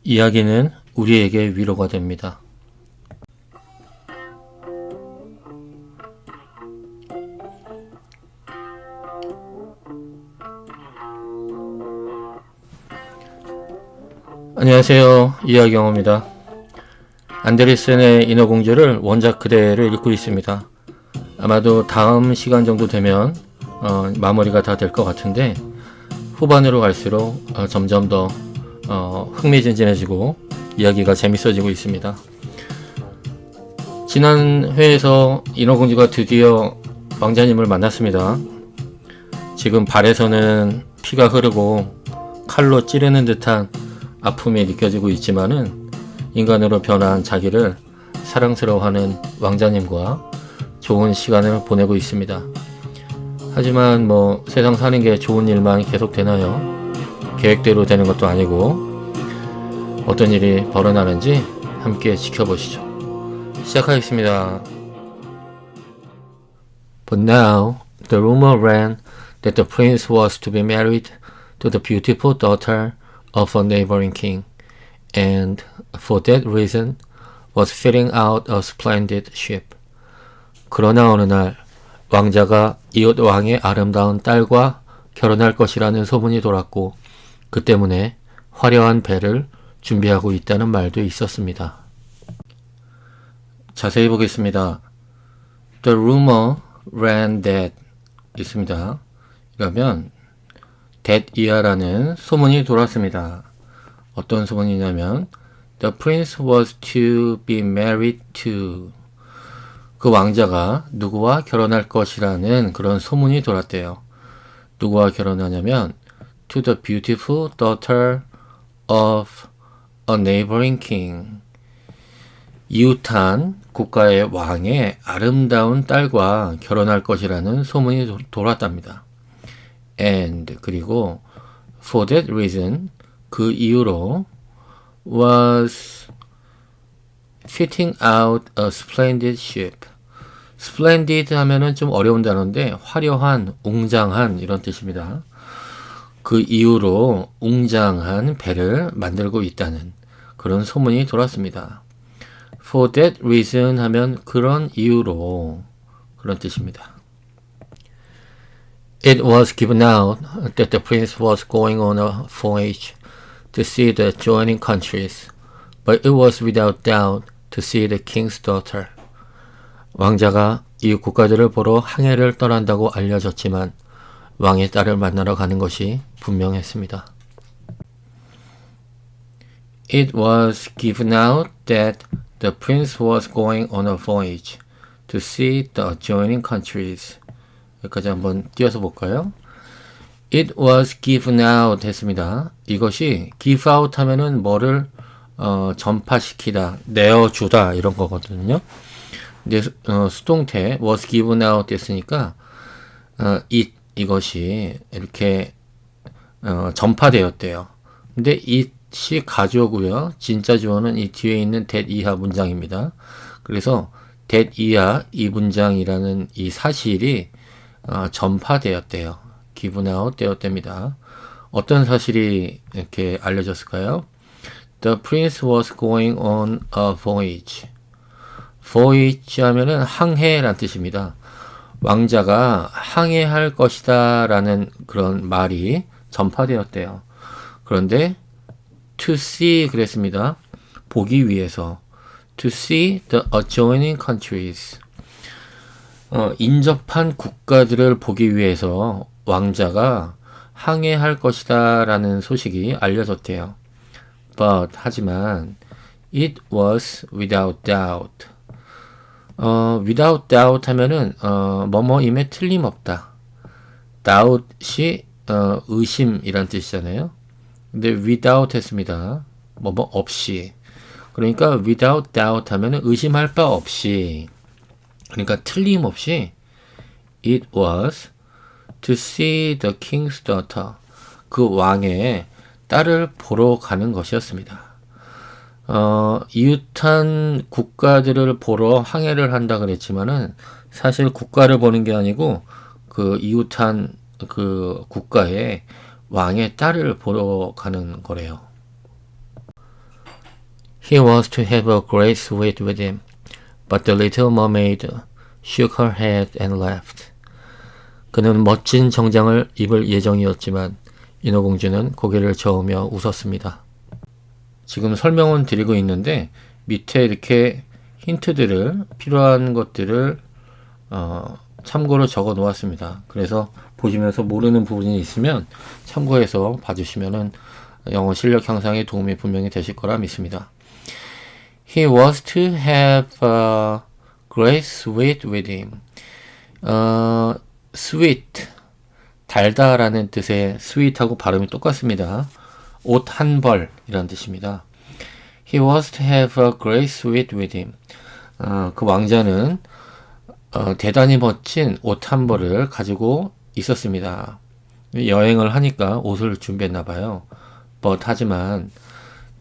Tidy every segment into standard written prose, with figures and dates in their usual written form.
이야기는 우리에게 위로가 됩니다. 안녕하세요. 이하경호입니다. 안데르센의 인어공주를 원작 그대로 읽고 있습니다. 아마도 다음 시간 정도 되면 마무리가 다 될 것 같은데 후반으로 갈수록 점점 더 흥미진진해지고 이야기가 재밌어지고 있습니다. 지난 회에서 인어공주가 드디어 왕자님을 만났습니다. 지금 발에서는 피가 흐르고 칼로 찌르는 듯한 아픔이 느껴지고 있지만은 인간으로 변한 자기를 사랑스러워하는 왕자님과 좋은 시간을 보내고 있습니다. 하지만 세상 사는 게 좋은 일만 계속 되나요? 계획대로 되는 것도 아니고 어떤 일이 벌어나는지 함께 지켜보시죠. 시작하겠습니다. But now the rumor ran that the prince was to be married to the beautiful daughter of a neighboring king, and for that reason was fitting out a splendid ship. 그러나 어느 날 왕자가 이웃 왕의 아름다운 딸과 결혼할 것이라는 소문이 돌았고 그 때문에 화려한 배를 준비하고 있다는 말도 있었습니다. 자세히 보겠습니다. The rumor ran that 있습니다. 그러면 that 이하라는 소문이 돌았습니다. 어떤 소문이냐면 The prince was to be married to 그 왕자가 누구와 결혼할 것이라는 그런 소문이 돌았대요. 누구와 결혼하냐면 To the beautiful daughter of a neighboring king 이웃한 국가의 왕의 아름다운 딸과 결혼할 것이라는 소문이 돌았답니다. And 그리고 for that reason 그 이유로 was fitting out a splendid ship. splendid 하면은 좀 어려운 단어인데 화려한, 웅장한 이런 뜻입니다. 그 이유로 웅장한 배를 만들고 있다는 그런 소문이 돌았습니다. For that reason 하면 그런 이유로 그런 뜻입니다. It was given out that the prince was going on a voyage to see the adjoining countries, but it was without doubt to see the king's daughter. 왕자가 이 국가들을 보러 항해를 떠난다고 알려졌지만 왕의 딸을 만나러 가는 것이 분명했습니다. It was given out that the prince was going on a voyage to see the adjoining countries. 여기까지 한번 띄어서 볼까요? It was given out 했습니다. 이것이 give out 하면은 뭐를 전파시키다, 내어주다 이런 거거든요. 근데 수동태 was given out 됐으니까 이것이 이렇게 전파되었대요. 근데 it이 가주어고요. 진짜 주어는 이 뒤에 있는 that 이하 문장입니다. 그래서 that 이하 이 문장이라는 이 사실이 전파되었대요. given out 되었답니다. 어떤 사실이 이렇게 알려졌을까요? The prince was going on a voyage. voyage 하면은 항해란 뜻입니다. 왕자가 항해할 것이다 라는 그런 말이 전파되었대요. 그런데 to see 그랬습니다. 보기 위해서. to see the adjoining countries. 인접한 국가들을 보기 위해서 왕자가 항해할 것이다 라는 소식이 알려졌대요. But 하지만 it was without doubt. without doubt 하면은 뭐뭐임에 틀림없다. doubt이 의심이란 뜻이잖아요. 근데 without 했습니다. 뭐뭐 없이. 그러니까 without doubt 하면은 의심할 바 없이. 그러니까 틀림없이 it was to see the king's daughter. 그 왕의 딸을 보러 가는 것이었습니다. 이웃한 국가들을 보러 항해를 한다 그랬지만은 사실 국가를 보는 게 아니고 그 이웃한 그 국가의 왕의 딸을 보러 가는 거래요. He was to have a great suite with him, but the little mermaid shook her head and laughed. 그는 멋진 정장을 입을 예정이었지만 인어공주는 고개를 저으며 웃었습니다. 지금 설명은 드리고 있는데 밑에 이렇게 힌트들을 필요한 것들을 참고로 적어 놓았습니다. 그래서 보시면서 모르는 부분이 있으면 참고해서 봐주시면은 영어 실력 향상에 도움이 분명히 되실 거라 믿습니다. He was to have a great suite with him. sweet, 달다라는 뜻의 sweet하고 발음이 똑같습니다. 옷 한 벌이라는 뜻입니다. He was to have a great suite with him. 그 왕자는 대단히 멋진 옷 한 벌을 가지고 있었습니다. 여행을 하니까 옷을 준비했나 봐요. But 하지만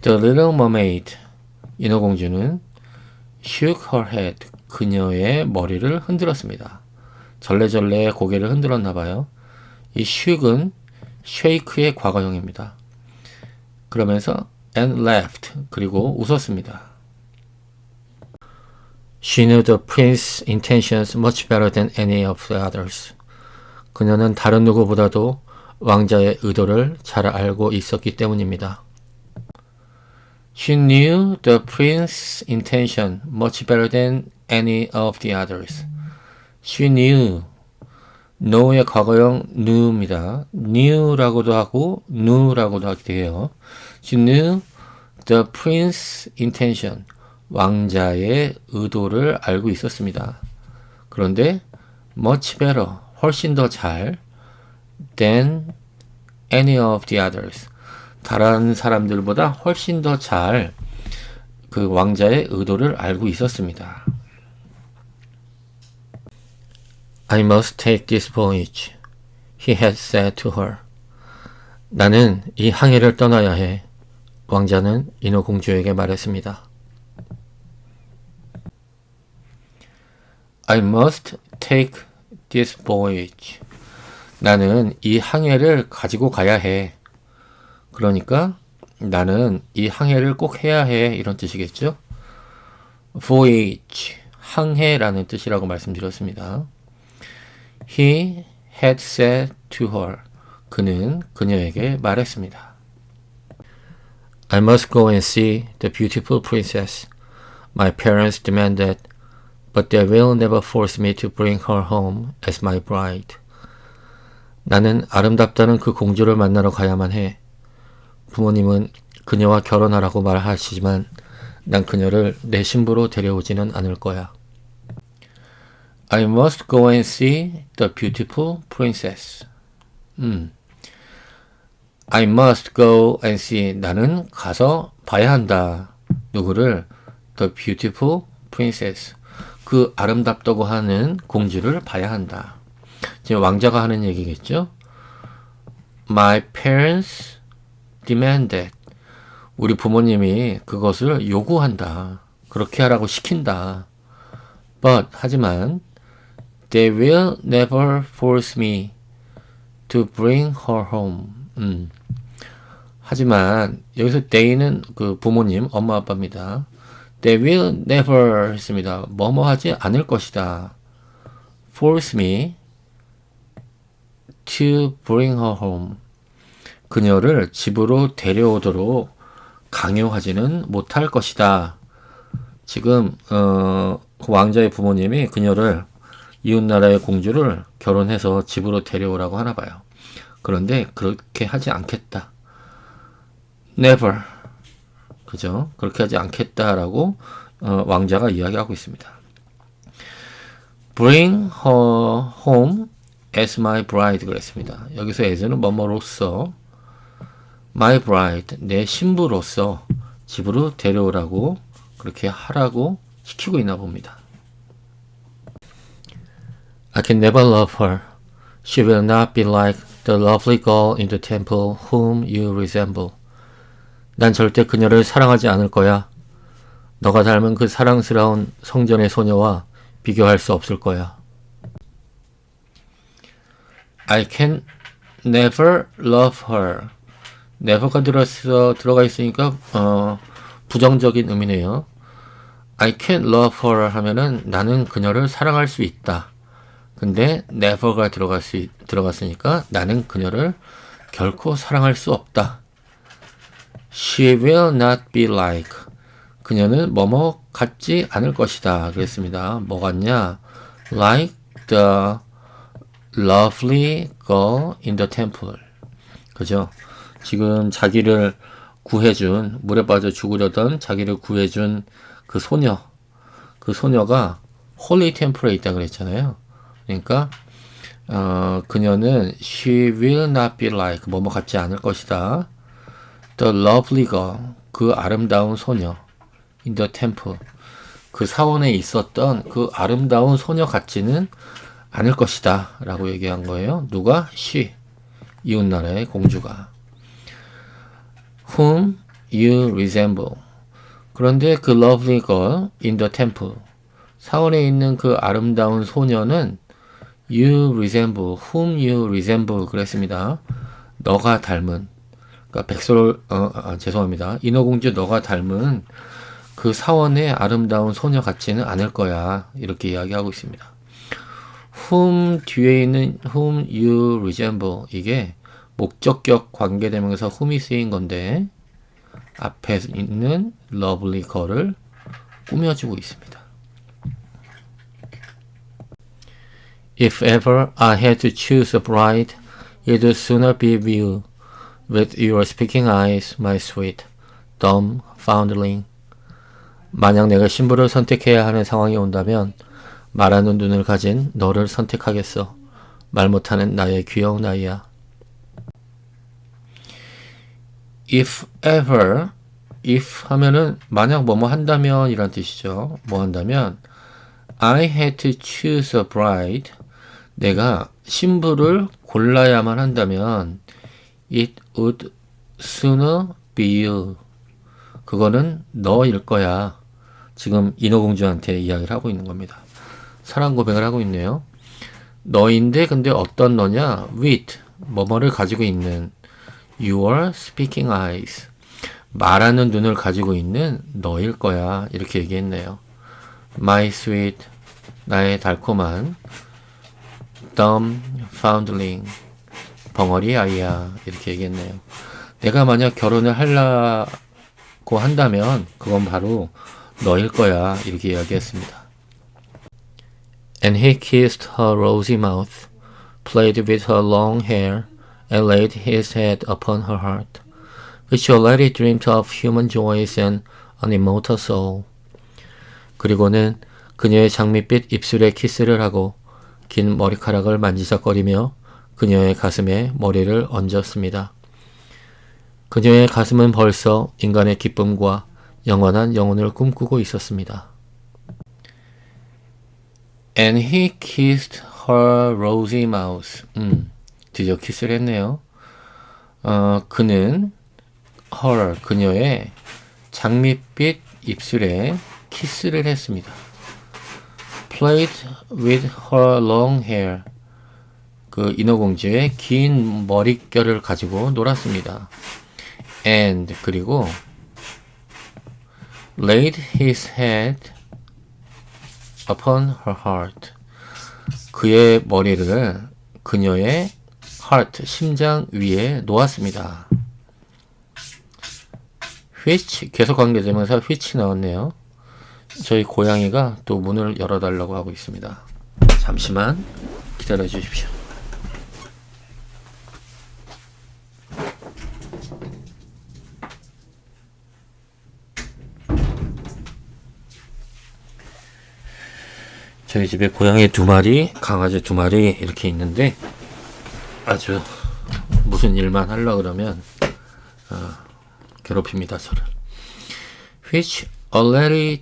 The Little Mermaid, 인어공주는 shook her head, 그녀의 머리를 흔들었습니다. 절레절레 고개를 흔들었나 봐요. 이 shook은 shake의 과거형입니다. 그러면서 and laughed, 그리고 웃었습니다. She knew the prince's intentions much better than any of the others. 그녀는 다른 누구보다도 왕자의 의도를 잘 알고 있었기 때문입니다. She knew the prince's intention much better than any of the others. She knew, know의 과거형 knew입니다. knew라고도 하고 knew라고도 하기도 해요. She knew the prince's intention, 왕자의 의도를 알고 있었습니다. 그런데 much better, 훨씬 더 잘 than any of the others, 다른 사람들보다 훨씬 더 잘 그 왕자의 의도를 알고 있었습니다. I must take this voyage, he had said to her. 나는 이 항해를 떠나야 해. 왕자는 인어공주에게 말했습니다. I must take this voyage. 나는 이 항해를 가지고 가야 해. 그러니까 나는 이 항해를 꼭 해야 해, 이런 뜻이겠죠? voyage, 항해라는 뜻이라고 말씀드렸습니다. He had said to her. 그는 그녀에게 말했습니다. I must go and see the beautiful princess. My parents demand that, but they will never force me to bring her home as my bride. 나는 아름답다는 그 공주를 만나러 가야만 해. 부모님은 그녀와 결혼하라고 말하시지만 난 그녀를 내 신부로 데려오지는 않을 거야. I must go and see the beautiful princess. I must go and see. 나는 가서 봐야 한다. 누구를? The beautiful princess. 그 아름답다고 하는 공주를 봐야 한다. 지금 왕자가 하는 얘기겠죠? My parents demanded. 우리 부모님이 그것을 요구한다. 그렇게 하라고 시킨다. But 하지만 they will never force me to bring her home. 하지만 여기서 they는 그 부모님, 엄마 아빠입니다. They will never 했습니다. 뭐뭐 하지 않을 것이다. Force me to bring her home. 그녀를 집으로 데려오도록 강요하지는 못할 것이다. 지금 그 왕자의 부모님이 그녀를, 이웃나라의 공주를 결혼해서 집으로 데려오라고 하나 봐요. 그런데 그렇게 하지 않겠다. Never. 그죠? 그렇게 하지 않겠다라고 왕자가 이야기하고 있습니다. Bring her home as my bride 그랬습니다. 여기서 as는 뭐뭐로서, my bride, 내 신부로서 집으로 데려오라고, 그렇게 하라고 시키고 있나 봅니다. I can never love her. She will not be like the lovely girl in the temple whom you resemble. 난 절대 그녀를 사랑하지 않을 거야. 너가 닮은 그 사랑스러운 성전의 소녀와 비교할 수 없을 거야. I can never love her. never가 들어가 있으니까 부정적인 의미네요. I can't love her 하면은 나는 그녀를 사랑할 수 있다. 근데 never가 들어갔으니까 나는 그녀를 결코 사랑할 수 없다. She will not be like. 그녀는 뭐뭐 같지 않을 것이다. 그랬습니다. 뭐 같냐? Like the lovely girl in the temple. 그죠? 지금 자기를 구해준, 물에 빠져 죽으려던 자기를 구해준 그 소녀가 홀리 템플에 있다 그랬잖아요. 그러니까 그녀는 she will not be like 뭐뭐 같지 않을 것이다. The lovely girl 그 아름다운 소녀 in the temple 그 사원에 있었던 그 아름다운 소녀 같지는 않을 것이다 라고 얘기한 거예요. 누가? she 이웃나라의 공주가 whom you resemble 그런데 그 lovely girl in the temple 사원에 있는 그 아름다운 소녀는 you resemble, whom you resemble 그랬습니다. 너가 닮은 그러니까 죄송합니다. 인어공주 너가 닮은 그 사원의 아름다운 소녀 같지는 않을 거야. 이렇게 이야기하고 있습니다. whom 뒤에 있는 whom you resemble 이게 목적격 관계대명사 whom이 쓰인 건데 앞에 있는 lovely girl을 꾸며주고 있습니다. If ever I had to choose a bride, it would sooner be you, with your speaking eyes, my sweet, dumb foundling. 만약 내가 신부를 선택해야 하는 상황이 온다면 말하는 눈을 가진 너를 선택하겠어. 말 못하는 나의 귀여운 아이야. If ever, if 하면은 만약 뭐뭐 한다면 이란 뜻이죠. 뭐 한다면 I had to choose a bride. 내가 신부를 골라야만 한다면 it would sooner be you. 그거는 너일 거야. 지금 인어공주한테 이야기를 하고 있는 겁니다. 사랑 고백을 하고 있네요. 너인데 근데 어떤 너냐? with 뭐뭐를 가지고 있는 your speaking eyes 말하는 눈을 가지고 있는 너일 거야. 이렇게 얘기했네요. my sweet 나의 달콤한 dumb foundling 벙어리 아이야. 이렇게 얘기했네요. 내가 만약 결혼을 하려고 한다면 그건 바로 너일 거야. 이렇게 이야기했습니다. And he kissed her rosy mouth, played with her long hair, and laid his head upon her heart, which already dreamed of human joys and an immortal soul. 그리고는 그녀의 장밋빛 입술에 키스를 하고 긴 머리카락을 만지작거리며 그녀의 가슴에 머리를 얹었습니다. 그녀의 가슴은 벌써 인간의 기쁨과 영원한 영혼을 꿈꾸고 있었습니다. And he kissed her rosy mouth. 드디어 키스를 했네요. 그는 her, 그녀의 장밋빛 입술에 키스를 했습니다. Played with her long hair. 그 인어공주의 긴 머릿결을 가지고 놀았습니다. And 그리고 laid his head upon her heart. 그의 머리를 그녀의 heart, 심장 위에 놓았습니다. which, 계속 관계대명사 which 나왔네요. 저희 고양이가 또 문을 열어달라고 하고 있습니다. 잠시만 기다려 주십시오. 저희 집에 고양이 2마리, 강아지 2마리 이렇게 있는데 아주 무슨 일만 하려고 그러면 괴롭힙니다, 저를. Which already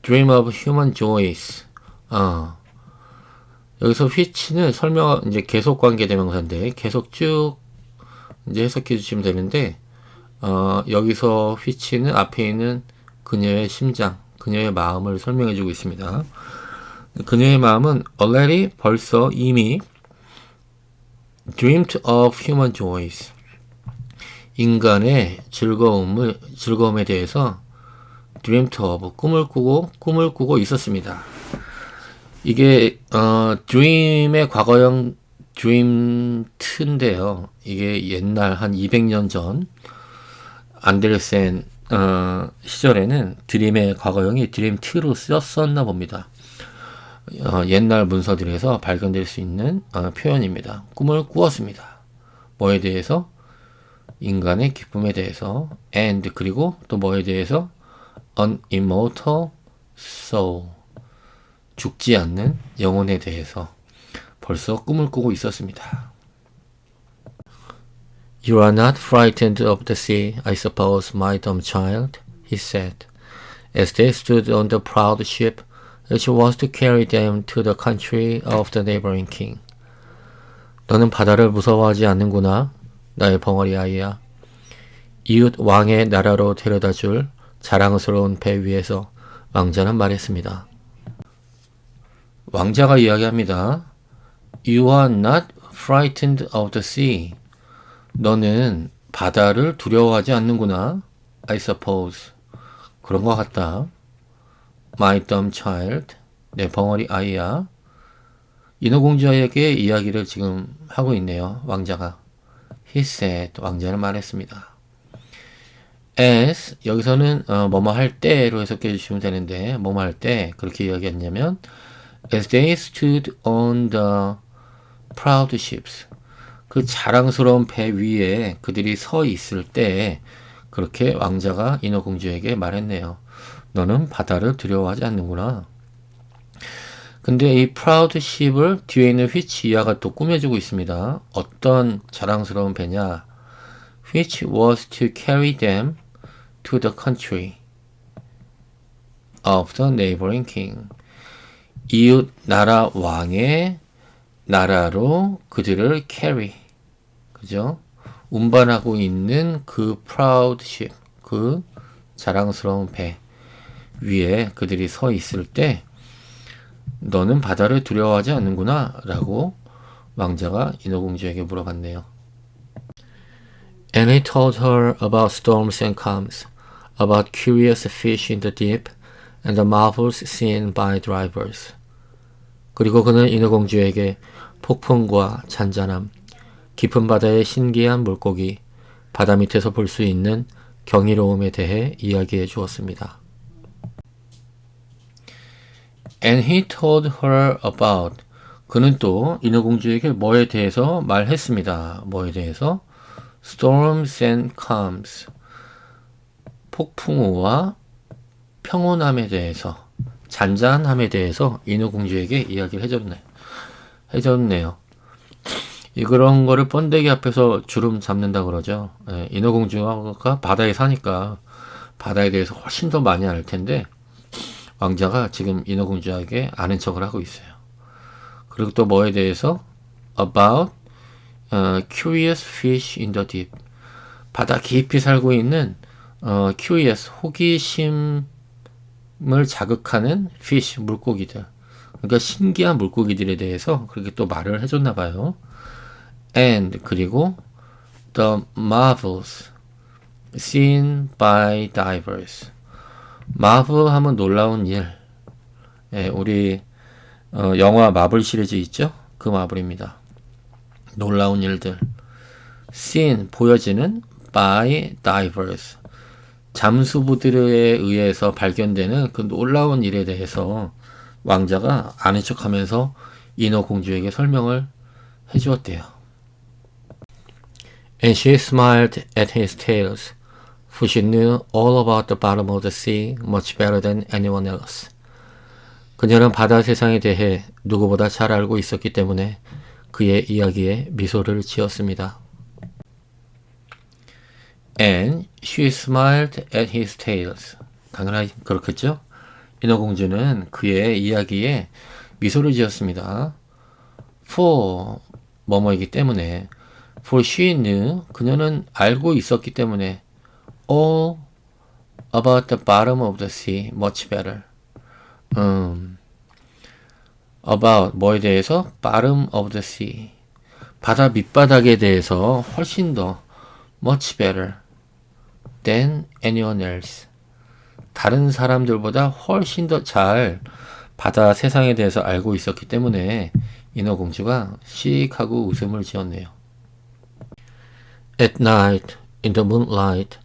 dream of human joys. 여기서 which는 이제 계속 관계 대명사인데 계속 쭉 이제 해석해 주시면 되는데 여기서 which는 앞에 있는 그녀의 심장, 그녀의 마음을 설명해 주고 있습니다. 그녀의 마음은 already 벌써 이미 dreamed of human joys 인간의 즐거움에 대해서 dreamt of 꿈을 꾸고 있었습니다. 이게 dream의 과거형 dreamed인데요. 이게 옛날 한 200년 전 안데르센 시절에는 드림의 과거형이 dream2로 쓰였었나 봅니다. 옛날 문서들에서 발견될 수 있는 표현입니다. 꿈을 꾸었습니다. 뭐에 대해서? 인간의 기쁨에 대해서 and 그리고 또 뭐에 대해서? An immortal soul 죽지 않는 영혼에 대해서 벌써 꿈을 꾸고 있었습니다. You are not frightened of the sea, I suppose, my dumb child, he said, as they stood on the proud ship which was to carry them to the country of the neighboring king. 너는 바다를 무서워하지 않는구나, 나의 벙어리 아이야. 이웃 왕의 나라로 데려다 줄 자랑스러운 배 위에서 왕자는 말했습니다. 왕자가 이야기합니다. You are not frightened of the sea. 너는 바다를 두려워하지 않는구나. I suppose. 그런 것 같다. My dumb child. 내 벙어리 아이야. 인어공주에게 이야기를 지금 하고 있네요. 왕자가. He said. 왕자는 말했습니다. As 여기서는 뭐뭐 할 때로 해석해 주시면 되는데 뭐뭐 할 때 그렇게 이야기했냐면 As they stood on the proud ships 그 자랑스러운 배 위에 그들이 서 있을 때 그렇게 왕자가 인어공주에게 말했네요. 너는 바다를 두려워하지 않는구나. 근데 이 proud ship을 뒤에 있는 which 이하가 또 꾸며주고 있습니다. 어떤 자랑스러운 배냐? Which was to carry them to the country of the neighboring king. 이웃 나라 왕의 나라로 그들을 carry. 그죠? 운반하고 있는 그 proud ship, 그 자랑스러운 배 위에 그들이 서 있을 때 너는 바다를 두려워하지 않는구나 라고 왕자가 인어공주에게 물어봤네요. And he told her about storms and calms, about curious fish in the deep, and the marvels seen by divers. 그리고 그는 인어공주에게 폭풍과 잔잔함, 깊은 바다의 신기한 물고기, 바다 밑에서 볼 수 있는 경이로움에 대해 이야기해 주었습니다. And he told her about 그는 또 인어공주에게 뭐에 대해서 말했습니다. 뭐에 대해서? Storms and calms 폭풍우와 평온함에 대해서 잔잔함에 대해서 인어공주에게 이야기를 해줬네요. 그런 거를 번데기 앞에서 주름 잡는다 그러죠. 인어공주가 바다에 사니까 바다에 대해서 훨씬 더 많이 알 텐데 왕자가 지금 인어공주에게 아는 척을 하고 있어요. 그리고 또 뭐에 대해서? About curious fish in the deep. 바다 깊이 살고 있는 curious, 호기심을 자극하는 fish, 물고기들. 그러니까 신기한 물고기들에 대해서 그렇게 또 말을 해줬나 봐요. And 그리고 the marvels seen by divers. 마블 하면 놀라운 일. 우리 영화 마블 시리즈 있죠? 그 마블입니다. 놀라운 일들. seen 보여지는 by divers. 잠수부들에 의해서 발견되는 그 놀라운 일에 대해서 왕자가 아는 척하면서 인어공주에게 설명을 해주었대요. And she smiled at his tales, for she knew all about the bottom of the sea much better than anyone else. 그녀는 바다 세상에 대해 누구보다 잘 알고 있었기 때문에 그의 이야기에 미소를 지었습니다. And she smiled at his tales. 당연히 그렇겠죠? 인어공주는 그의 이야기에 미소를 지었습니다. For 뭐뭐이기 때문에 For she knew 그녀는 알고 있었기 때문에 all about the bottom of the sea much better. About 뭐에 대해서? bottom of the sea. 바다 밑바닥에 대해서 훨씬 더 much better than anyone else. 다른 사람들보다 훨씬 더 잘 바다 세상에 대해서 알고 있었기 때문에 인어공주가 씩 하고 웃음을 지었네요. At night, in the moonlight,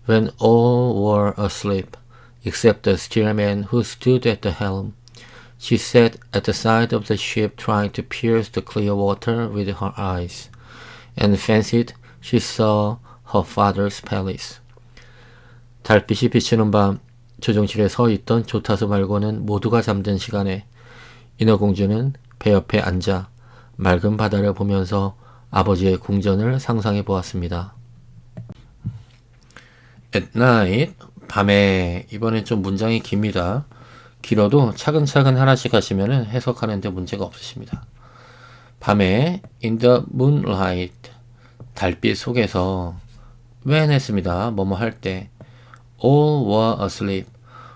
when all were asleep, except the steersman who stood at the helm, she sat at the side of the ship trying to pierce the clear water with her eyes, and fancied she saw her father's palace. 달빛이 비치는 밤, 조종실에 서 있던 조타수 말고는 모두가 잠든 시간에 인어공주는 배 옆에 앉아 맑은 바다를 보면서 아버지의 궁전을 상상해 보았습니다. At night, 밤에. 이번엔 좀 문장이 깁니다. 길어도 차근차근 하나씩 하시면 해석하는데 문제가 없으십니다. 밤에 in the moonlight, 달빛 속에서 when 했습니다. 뭐뭐 할 때 all were asleep,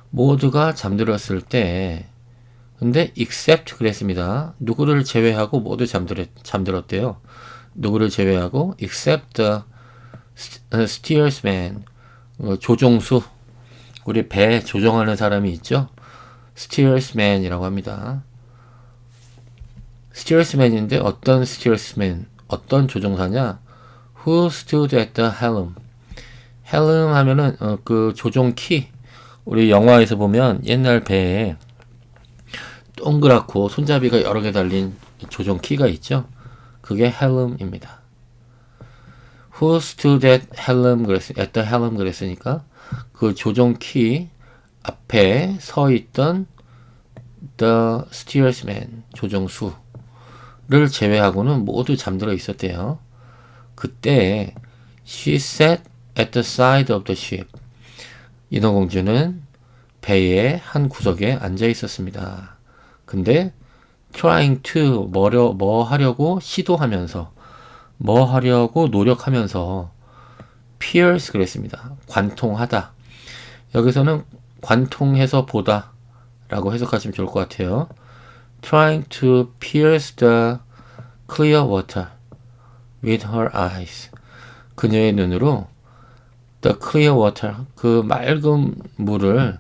모두가 잠들었을 때. 근데 except 그랬습니다. 누구를 제외하고 모두 잠들었대요. 누구를 제외하고 except the steersman, 조종수, 우리 배 조종하는 사람이 있죠. steersman이라고 합니다. steersman인데 어떤 steersman, 어떤 조종사냐? who stood at the helm. helm 하면은 그 조종키. 우리 영화에서 보면 옛날 배에 동그랗고 손잡이가 여러 개 달린 조종키가 있죠. 그게 helm입니다. Who stood at the helm 그랬으니까 그 조종키 앞에 서 있던 the steersman, 조종수를 제외하고는 모두 잠들어 있었대요. 그때 she sat at the side of the ship. 인어공주는 배의 한 구석에 앉아 있었습니다. 근데 trying to, 뭐 하려고 시도하면서, 뭐 하려고 노력하면서 pierce 그랬습니다. 관통하다. 여기서는 관통해서 보다 라고 해석하시면 좋을 것 같아요. trying to pierce the clear water with her eyes. 그녀의 눈으로 the clear water, 그 맑은 물을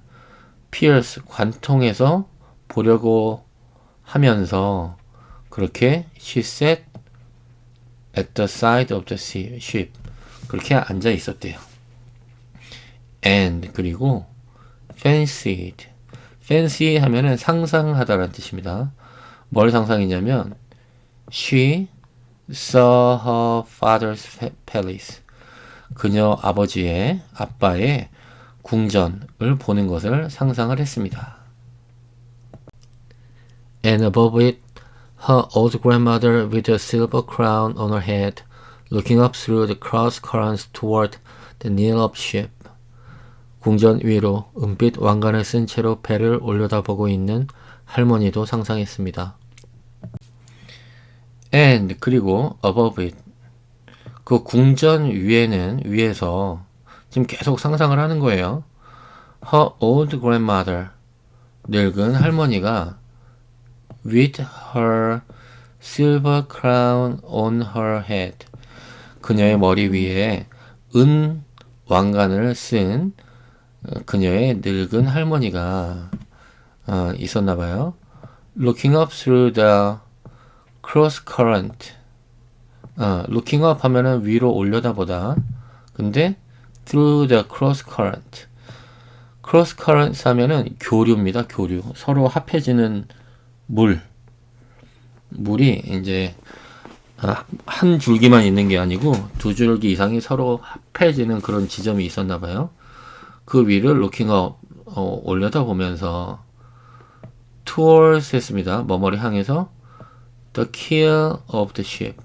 pierce, 관통해서 보려고 하면서 그렇게 she sat at the side of the ship, 그렇게 앉아 있었대요. and, 그리고 fancied. fancy 하면은 상상하다라는 뜻입니다. 뭘 상상했냐면 she saw her father's palace. 그녀 아빠의 궁전을 보는 것을 상상을 했습니다. And above it, her old grandmother with a silver crown on her head, looking up through the cross currents toward the near-up ship. 궁전 위로 은빛 왕관을 쓴 채로 배를 올려다보고 있는 할머니도 상상했습니다. And, 그리고 above it, 그 궁전 위에서 지금 계속 상상을 하는 거예요. Her old grandmother, 늙은 할머니가 with her silver crown on her head, 그녀의 머리 위에 은 왕관을 쓴 그녀의 늙은 할머니가 있었나 봐요. Looking up through the cross current. looking up 하면은 위로 올려다보다. 근데 through the cross current. cross current 하면은 교류입니다. 교류. 서로 합해지는 물이 이제 한 줄기만 있는 게 아니고 두 줄기 이상이 서로 합해지는 그런 지점이 있었나 봐요. 그 위를 looking up, 올려다보면서 towards 했습니다. 뭐뭐를 향해서 the keel of the ship.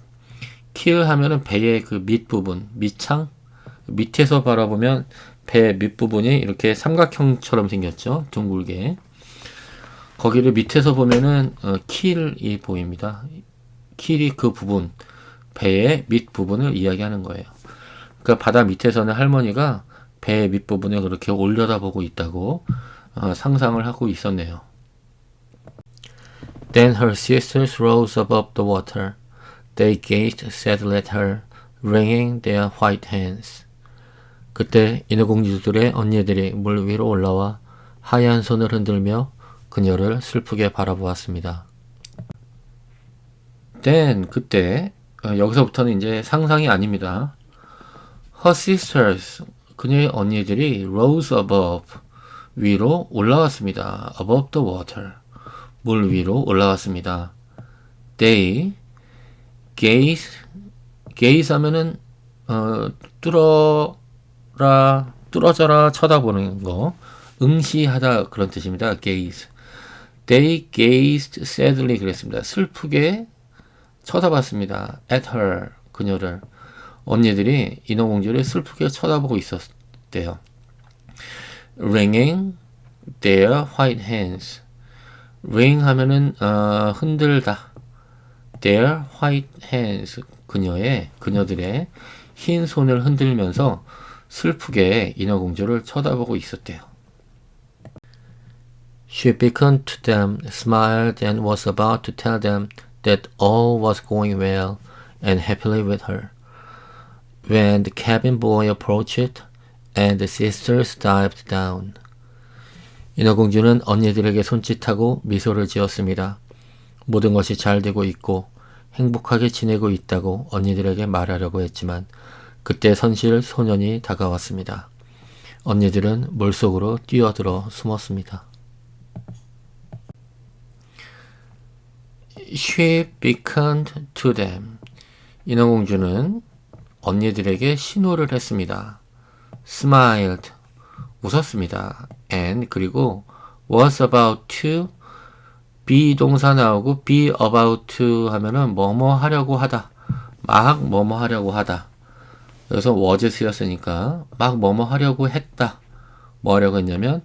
keel 하면은 배의 그 밑부분, 밑창, 밑에서 바라보면 배 밑부분이 이렇게 삼각형처럼 생겼죠. 둥글게. 거기를 밑에서 보면은 킬이 보입니다. 킬이 그 부분, 배의 밑부분을 이야기하는 거예요. 그러니까 바다 밑에서는 할머니가 배의 밑부분을 그렇게 올려다보고 있다고 상상을 하고 있었네요. Then her sisters rose above the water. They gazed sadly at her, wringing their white hands. 그때 인어공주들의 언니들이 물 위로 올라와 하얀 손을 흔들며 그녀를 슬프게 바라보았습니다. 그때 여기서부터는 이제 상상이 아닙니다. Her sisters, 그녀의 언니들이 rose above, 위로 올라왔습니다. above the water, 물 위로 올라왔습니다. They gaze 하면은 뚫어져라 쳐다보는 거, 응시하다 그런 뜻입니다. gaze. They gazed sadly 그랬습니다. 슬프게 쳐다봤습니다. at her, 그녀를. 언니들이 인어공주를 슬프게 쳐다보고 있었대요. wringing their white hands. wring 하면은 흔들다. their white hands, 그녀들의 흰 손을 흔들면서 슬프게 인어공주를 쳐다보고 있었대요. She beckoned to them, smiled, and was about to tell them that all was going well and happily with her, when the cabin boy approached and the sisters dived down. 인어공주는 언니들에게 손짓하고 미소를 지었습니다. 모든 것이 잘 되고 있고 행복하게 지내고 있다고 언니들에게 말하려고 했지만 그때 선실 소년이 다가왔습니다. 언니들은 물속으로 뛰어들어 숨었습니다. She beckoned to them. 인어공주는 언니들에게 신호를 했습니다. Smiled, 웃었습니다. And, 그리고 was about to, be 동사 나오고 be about to 하면은 뭐뭐 하려고 하다, 막 뭐뭐 하려고 하다. 그래서 was 쓰였으니까 막 뭐뭐 하려고 했다. 뭐 하려고 했냐면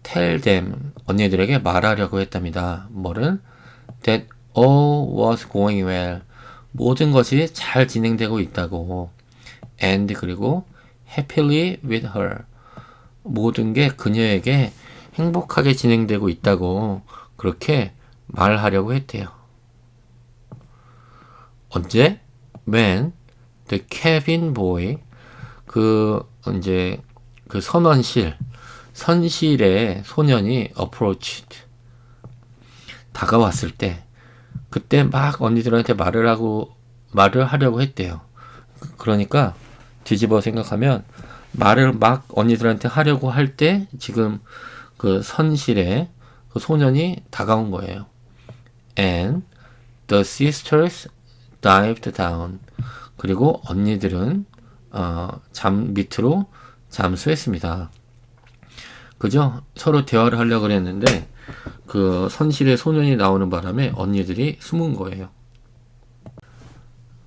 tell them, 언니들에게 말하려고 했답니다. 뭐를? That all was going well, 모든 것이 잘 진행되고 있다고. And, 그리고 happily with her, 모든 게 그녀에게 행복하게 진행되고 있다고 그렇게 말하려고 했대요. 언제? When the cabin boy, 이제 그 선실의 소년이 approached, 다가왔을 때, 그때 막 언니들한테 말을 하려고 했대요. 그러니까 뒤집어 생각하면 말을 막 언니들한테 하려고 할 때 지금 그 선실에 그 소년이 다가온 거예요. And the sisters dived down. 그리고 언니들은 밑으로 잠수했습니다. 그죠? 서로 대화를 하려고 그랬는데 그 선실에 소년이 나오는 바람에 언니들이 숨은 거예요.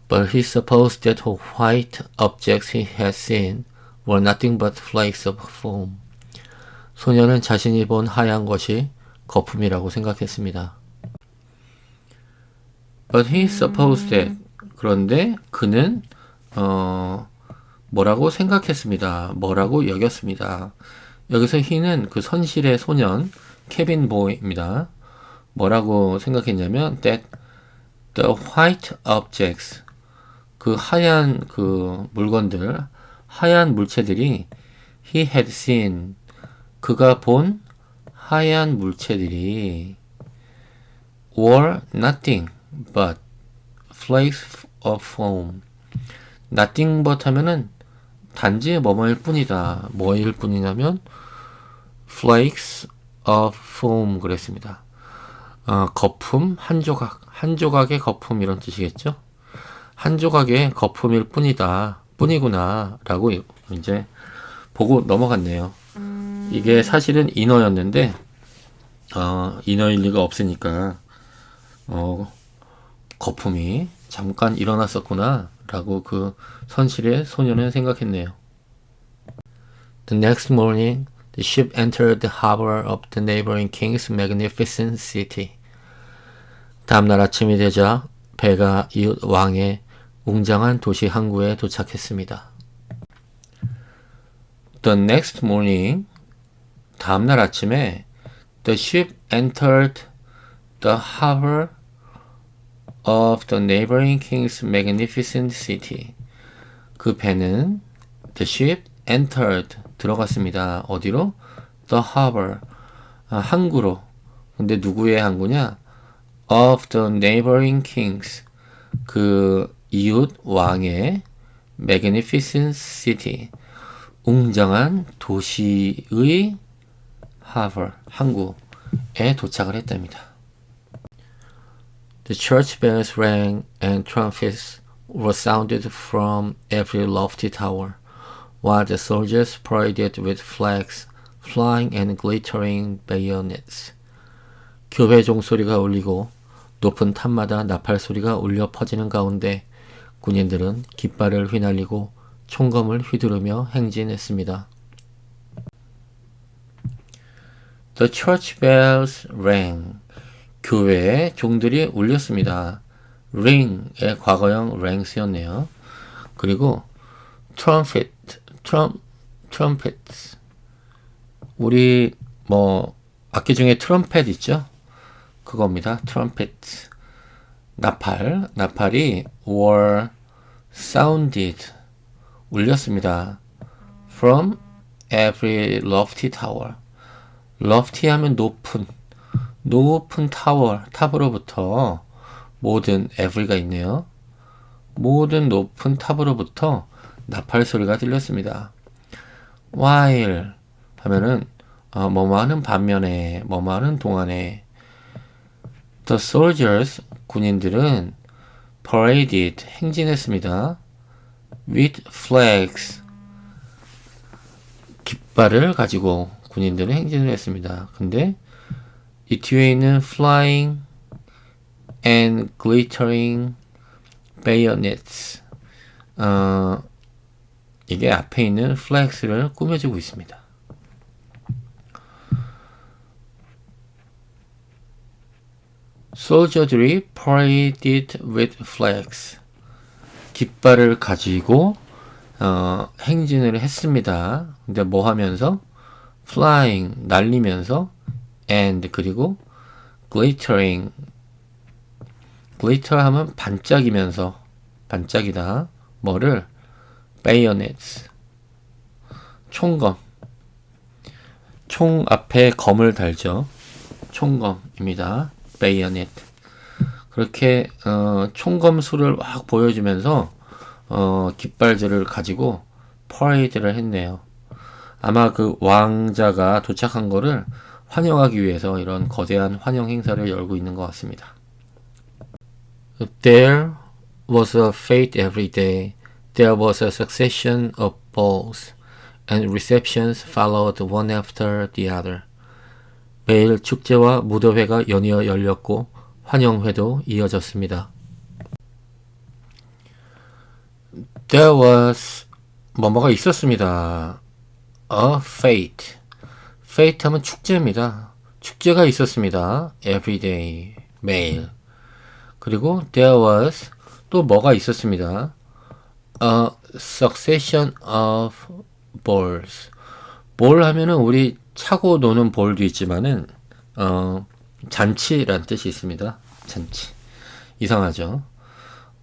But he supposed that the white objects he had seen were nothing but flakes of foam. 소년은 자신이 본 하얀 것이 거품이라고 생각했습니다. But he supposed that, 그런데 그는 뭐라고 생각했습니다. 뭐라고 여겼습니다. 여기서 he는 그 선실의 소년, cabin boy입니다. 뭐라고 생각했냐면 that the white objects, 그 하얀 그 물건들, 하얀 물체들이 he had seen, 그가 본 하얀 물체들이 were nothing but flakes of foam. nothing but 하면은 단지 뭐뭐일 뿐이다. 뭐일 뿐이냐면 flakes of foam 그랬습니다. 거품 한 조각의 거품 이런 뜻이겠죠. 한 조각의 거품일 뿐이구나 라고 이제 보고 넘어갔네요. 이게 사실은 인어였는데 인어일 리가 없으니까 거품이 잠깐 일어났었구나 라고 그 선실의 소년은 생각했네요. The next morning, the ship entered the harbor of the neighboring king's magnificent city. 다음날 아침이 되자 배가 이웃 왕의 웅장한 도시 항구에 도착했습니다. The next morning, 다음날 아침에 the ship entered the harbor of the neighboring king's magnificent city. 그 배는 the ship entered 들어갔습니다. 어디로? The harbor 항구로. 근데 누구의 항구냐? Of the neighboring kings 그 이웃 왕의 magnificent city 웅장한 도시의 harbor 항구에 도착을 했답니다. The church bells rang and trumpets were sounded from every lofty tower, while the soldiers paraded with flags flying and glittering bayonets. 교회 종소리가 울리고 높은 탑마다 나팔 소리가 울려 퍼지는 가운데 군인들은 깃발을 휘날리고 총검을 휘두르며 행진했습니다. The church bells rang. 교회의 종들이 울렸습니다. ring의 과거형 rangs였네요. 그리고 trumpet. 우리 악기 중에 트럼펫 있죠? 그겁니다. trumpet. 나팔이 were sounded 울렸습니다. From every lofty tower. lofty 하면 높은 탑으로부터 모든 every가 있네요. 모든 높은 탑으로부터 나팔 소리가 들렸습니다. while 하면은 뭐뭐하는 반면에 뭐뭐하는 동안에 the soldiers 군인들은 paraded 행진했습니다. with flags 깃발을 가지고 군인들은 행진을 했습니다. 근데 이 뒤에 있는 flying and glittering bayonets 이게 앞에 있는 flags를 꾸며주고 있습니다. 소저들이 paraded with flags 깃발을 가지고 행진을 했습니다. 근데 뭐 하면서? flying 날리면서 and 그리고 glittering glitter 하면 반짝이면서 반짝이다. 뭐를? bayonets 총검 총 앞에 검을 달죠. 총검입니다. bayonet 그렇게 총검수를 막 보여주면서 깃발들을 가지고 퍼레이드를 했네요. 아마 그 왕자가 도착한 거를 환영하기 위해서 이런 거대한 환영 행사를 열고 있는 것 같습니다. There was a fete every day. There was a succession of balls, and receptions followed one after the other. 매일 축제와 무도회가 연이어 열렸고 환영회도 이어졌습니다. There was 뭐뭐가 있었습니다. A fete. fete 하면 축제입니다. 축제가 있었습니다. Every day. 매일. 그리고 there was 또 뭐가 있었습니다. A succession of balls. 볼 하면은 우리 차고 노는 볼도 있지만은 잔치란 뜻이 있습니다. 잔치. 이상하죠.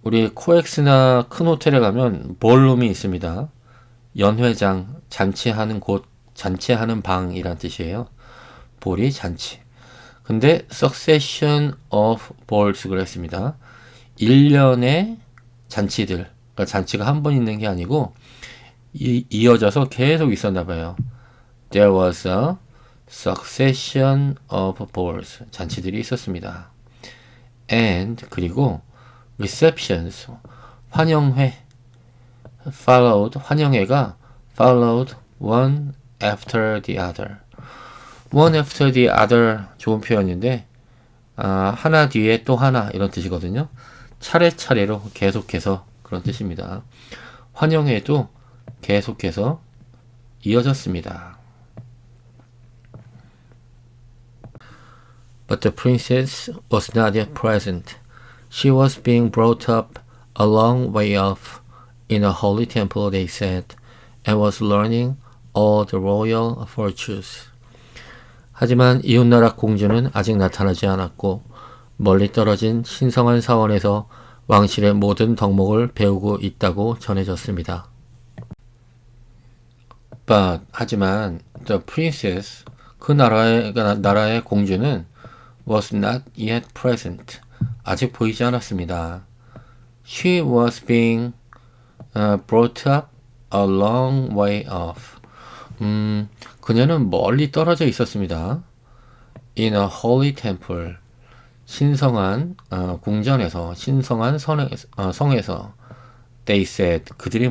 우리 코엑스나 큰 호텔에 가면 볼룸이 있습니다. 연회장, 잔치하는 곳, 잔치하는 방이란 뜻이에요. 볼이 잔치. 근데 succession of balls 그랬습니다. 1년의 잔치들. 그러니까 잔치가 한 번 있는 게 아니고 이어져서 계속 있었나 봐요. There was a succession of balls. 잔치들이 있었습니다. And 그리고 receptions. 환영회. followed. 환영회가 followed one after the other. one after the other 좋은 표현인데 하나 뒤에 또 하나 이런 뜻이거든요. 차례차례로 계속해서 그런 뜻입니다. 환영회도 계속해서 이어졌습니다. But the princess was not yet present. She was being brought up a long way off in a holy temple, they said, and was learning all the royal virtues. 하지만 이웃나라 공주는 아직 나타나지 않았고 멀리 떨어진 신성한 사원에서 왕실의 모든 덕목을 배우고 있다고 전해졌습니다. 하지만 the princess 그 나라의 공주는 was not yet present 아직 보이지 않았습니다. She was being brought up a long way off. 그녀는 멀리 떨어져 있었습니다. In a holy temple. 신성한 궁전에서, 신성한 성에서. They said. 그들이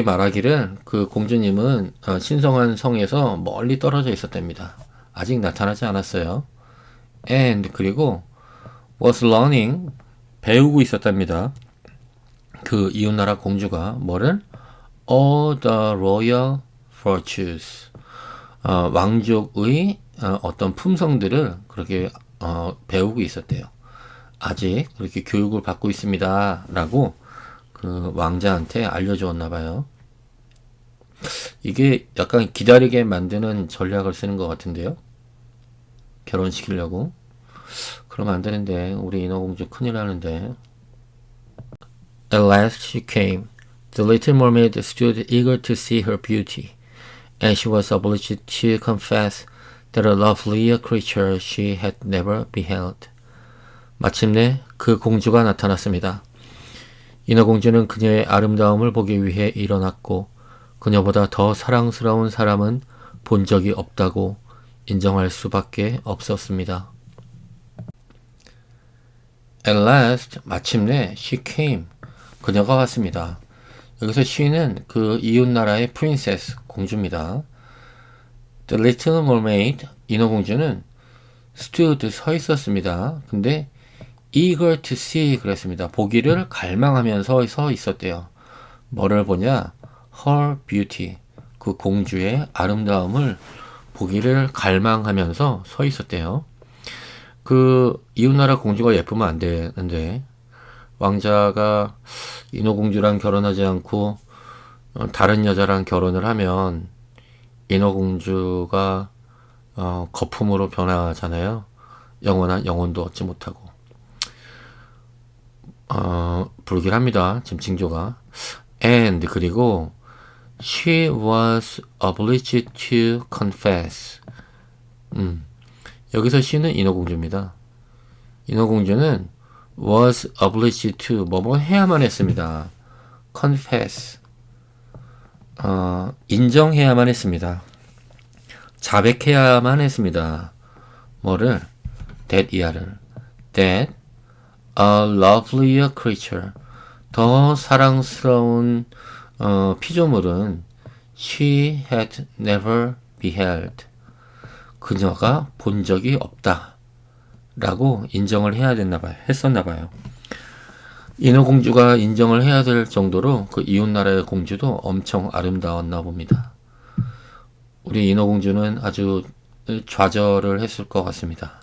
말하기를 그 공주님은 신성한 성에서 멀리 떨어져 있었답니다. 아직 나타나지 않았어요. And 그리고 was learning 배우고 있었답니다. 그 이웃나라 공주가 뭐를? All the royal virtues 왕족의 어떤 품성들을 그렇게 배우고 있었대요. 아직 그렇게 교육을 받고 있습니다. 라고 그 왕자한테 알려주었나 봐요. 이게 약간 기다리게 만드는 전략을 쓰는 것 같은데요. 결혼시키려고. 그러면 안 되는데 우리 인어공주 큰일 나는데. At last she came. The little mermaid stood eager to see her beauty, and she was obliged to confess that a lovelier creature she had never beheld. 마침내 그 공주가 나타났습니다. 인어공주는 그녀의 아름다움을 보기 위해 일어났고 그녀보다 더 사랑스러운 사람은 본 적이 없다고 인정할 수밖에 없었습니다. At last, 마침내 she came. 그녀가 왔습니다. 여기서 she는 그 이웃나라의 princess, 공주입니다. The little mermaid, 인어공주는 stood, 서 있었습니다. 근데 eager to see 그랬습니다. 보기를 갈망하면서 서 있었대요. 뭐를 보냐? Her beauty, 그 공주의 아름다움을 보기를 갈망하면서 서 있었대요. 그 이웃나라 공주가 예쁘면 안 되는데 왕자가 인어공주랑 결혼하지 않고 다른 여자랑 결혼을 하면 인어공주가 거품으로 변하잖아요. 영원한 영혼도 얻지 못하고 불길합니다. 지금 징조가. And 그리고 she was obliged to confess. 여기서 she는 인어공주입니다. 인어공주는 was obliged to 뭐뭐 해야만 했습니다. confess. 인정해야만 했습니다. 자백해야만 했습니다. 뭐를? that 이하를. that a lovelier creature. 더 사랑스러운 피조물은 she had never beheld. 그녀가 본 적이 없다. 라고 인정을 해야 했었나 봐요. 인어공주가 인정을 해야 될 정도로 그 이웃나라의 공주도 엄청 아름다웠나 봅니다. 우리 인어공주는 아주 좌절을 했을 것 같습니다.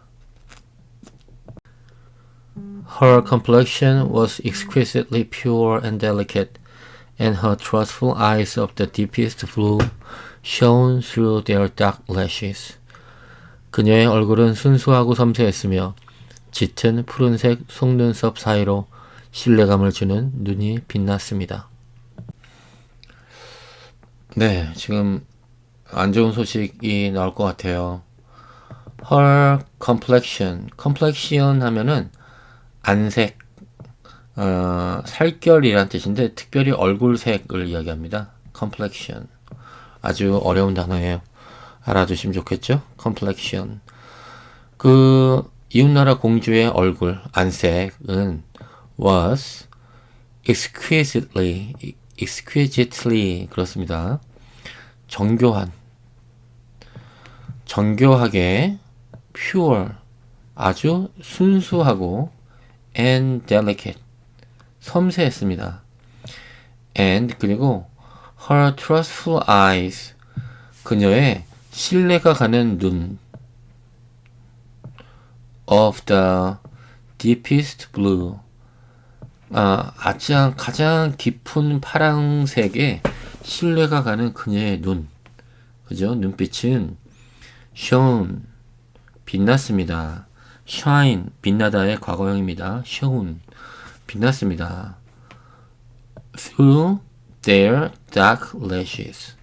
Her complexion was exquisitely pure and delicate, and her trustful eyes of the deepest blue shone through their dark lashes. 그녀의 얼굴은 순수하고 섬세했으며 짙은 푸른색 속눈썹 사이로 신뢰감을 주는 눈이 빛났습니다. 네, 지금 안 좋은 소식이 나올 것 같아요. Her complexion 하면은 안색, 살결이란 뜻인데 특별히 얼굴색을 이야기합니다. complexion. 아주 어려운 단어예요. 알아두시면 좋겠죠? complexion. 그 이웃나라 공주의 얼굴, 안색은 was exquisitely 그렇습니다. 정교하게 pure, 아주 순수하고 and delicate, 섬세했습니다. and 그리고 her trustful eyes, 그녀의 신뢰가 가는 눈 of the deepest blue, 가장 깊은 파랑색에 신뢰가 가는 그녀의 눈, 그죠? 눈빛은 shone, 빛났습니다. shine, 빛나다의 과거형입니다. shone, 빛났습니다. through their dark lashes.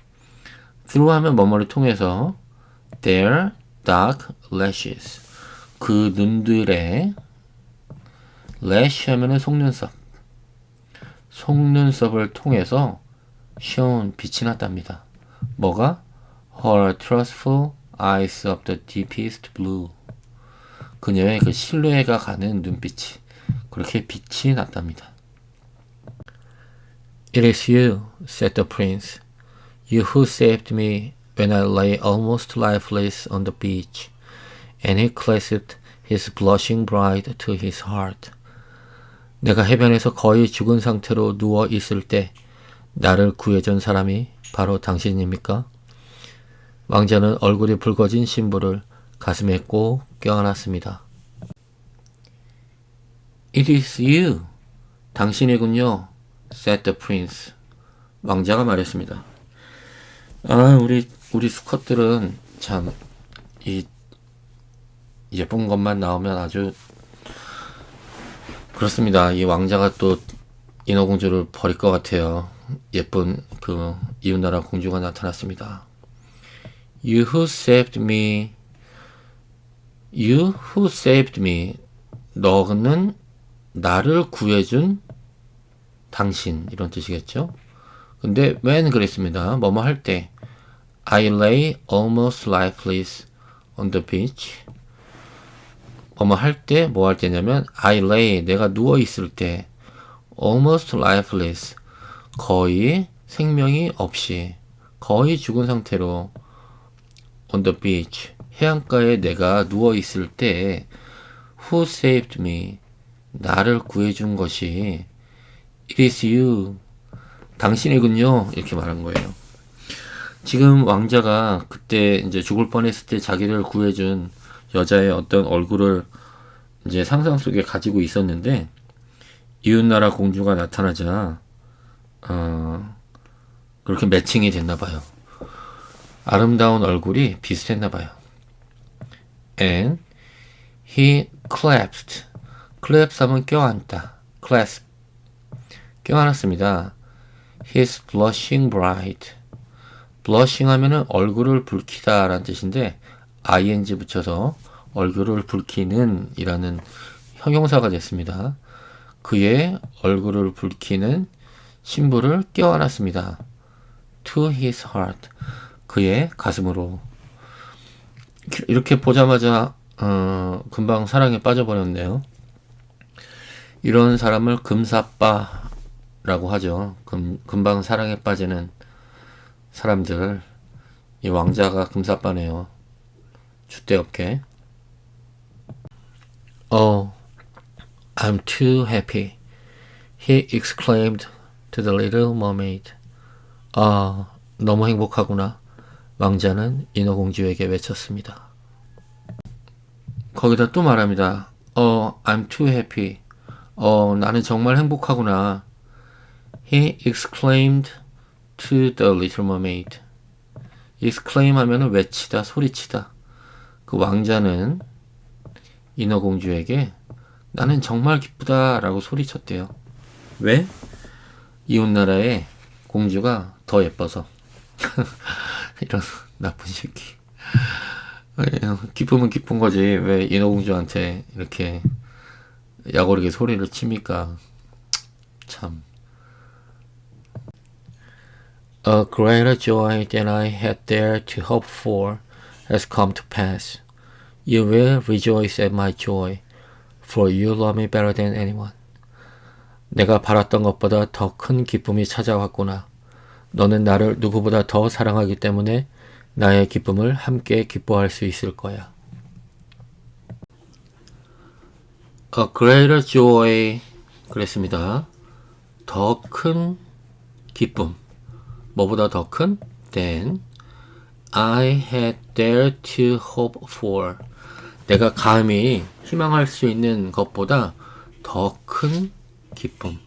through 하면 뭐뭐를 통해서 their dark lashes. 그 눈들의 lash 하면은 속눈썹. 속눈썹을 통해서 shone 빛이 났답니다. 뭐가? Her trustful eyes of the deepest blue. 그녀의 그 신뢰가 가는 눈빛이 그렇게 빛이 났답니다. It is you, said the prince. You who saved me when I lay almost lifeless on the beach. And he clasped his blushing bride to his heart. 내가 해변에서 거의 죽은 상태로 누워 있을 때 나를 구해준 사람이 바로 당신입니까? 왕자는 얼굴이 붉어진 신부를 가슴에 꼭 껴안았습니다. It is you. 당신이군요. said the prince. 왕자가 말했습니다. 우리 수컷들은 참 이 예쁜 것만 나오면 아주 그렇습니다. 이 왕자가 또 인어공주를 버릴 것 같아요. 예쁜 그 이웃나라 공주가 나타났습니다. You who saved me. You who saved me. 너는 나를 구해준 당신 이런 뜻이겠죠. 근데 when 그랬습니다. 뭐뭐 할 때 I lay almost lifeless on the beach. 뭐뭐 할 때 뭐 할 때냐면 I lay 내가 누워 있을 때 almost lifeless 거의 생명이 없이 거의 죽은 상태로 on the beach 해안가에 내가 누워 있을 때 who saved me 나를 구해준 것이 it is you 당신이군요 이렇게 말한 거예요. 지금 왕자가 그때 이제 죽을 뻔했을 때 자기를 구해준 여자의 어떤 얼굴을 이제 상상 속에 가지고 있었는데 이웃나라 공주가 나타나자 그렇게 매칭이 됐나 봐요. 아름다운 얼굴이 비슷했나 봐요. And he clasped. clasp 하면 껴안다. clasp. 껴안았습니다. His blushing bride. blushing 하면은 얼굴을 붉히다 라는 뜻인데 ing 붙여서 얼굴을 붉히는 이라는 형용사가 됐습니다. 그의 얼굴을 붉히는 신부를 껴안았습니다. To his heart. 그의 가슴으로. 이렇게 보자마자 금방 사랑에 빠져버렸네요. 이런 사람을 금사빠라고 하죠. 금방 사랑에 빠지는 사람들. 이 왕자가 금사빠네요. 줏대없게. Oh, I'm too happy, he exclaimed to the little mermaid. 너무 행복하구나. 왕자는 인어공주에게 외쳤습니다. 거기다 또 말합니다. I'm too happy. 나는 정말 행복하구나. He exclaimed to the little mermaid. exclaim 하면은 외치다, 소리치다. 그 왕자는 인어공주에게 나는 정말 기쁘다 라고 소리쳤대요. 왜? 이웃나라의 공주가 더 예뻐서. 이런 나쁜 새끼. 기쁘면 기쁜 거지 왜 인어공주한테 이렇게 약오르게 소리를 칩니까? 참. A greater joy than I had dared to hope for has come to pass. You will rejoice at my joy, for you love me better than anyone. 내가 바랐던 것보다 더 큰 기쁨이 찾아왔구나. 너는 나를 누구보다 더 사랑하기 때문에 나의 기쁨을 함께 기뻐할 수 있을 거야. A greater joy 그랬습니다. 더 큰 기쁨. 뭐보다 더 큰? Than I had dared to hope for. 내가 감히 희망할 수 있는 것보다 더 큰 기쁨.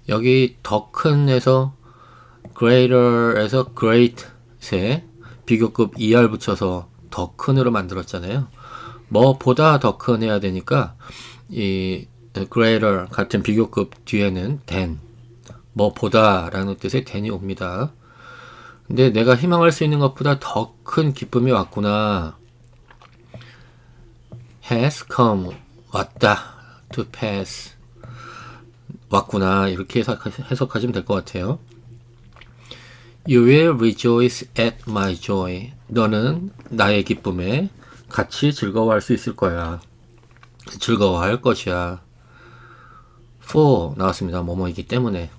여기 더 큰에서 greater에서 great에 비교급 er 붙여서 더 큰으로 만들었잖아요. 뭐보다 더 큰 해야 되니까 이 greater 같은 비교급 뒤에는 than 뭐 보다 라는 뜻의 than이 옵니다. 근데 내가 희망할 수 있는 것보다 더 큰 기쁨이 왔구나. has come, 왔다. to pass, 왔구나. 이렇게 해석하시면 될 것 같아요. You will rejoice at my joy. 너는 나의 기쁨에 같이 즐거워할 수 있을 거야. 즐거워할 것이야. for 나왔습니다. 뭐뭐이기 때문에.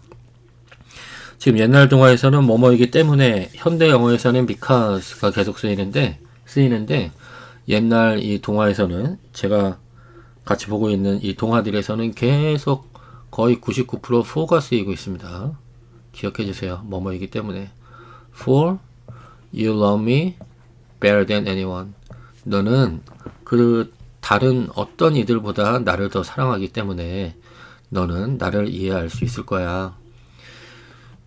지금 옛날 동화에서는 뭐뭐이기 때문에, 현대 영어에서는 because가 계속 쓰이는데 옛날 이 동화에서는, 제가 같이 보고 있는 이 동화들에서는 계속 거의 99% for가 쓰이고 있습니다. 기억해 주세요. 뭐뭐이기 때문에. For you love me better than anyone. 너는 그 다른 어떤 이들보다 나를 더 사랑하기 때문에 너는 나를 이해할 수 있을 거야.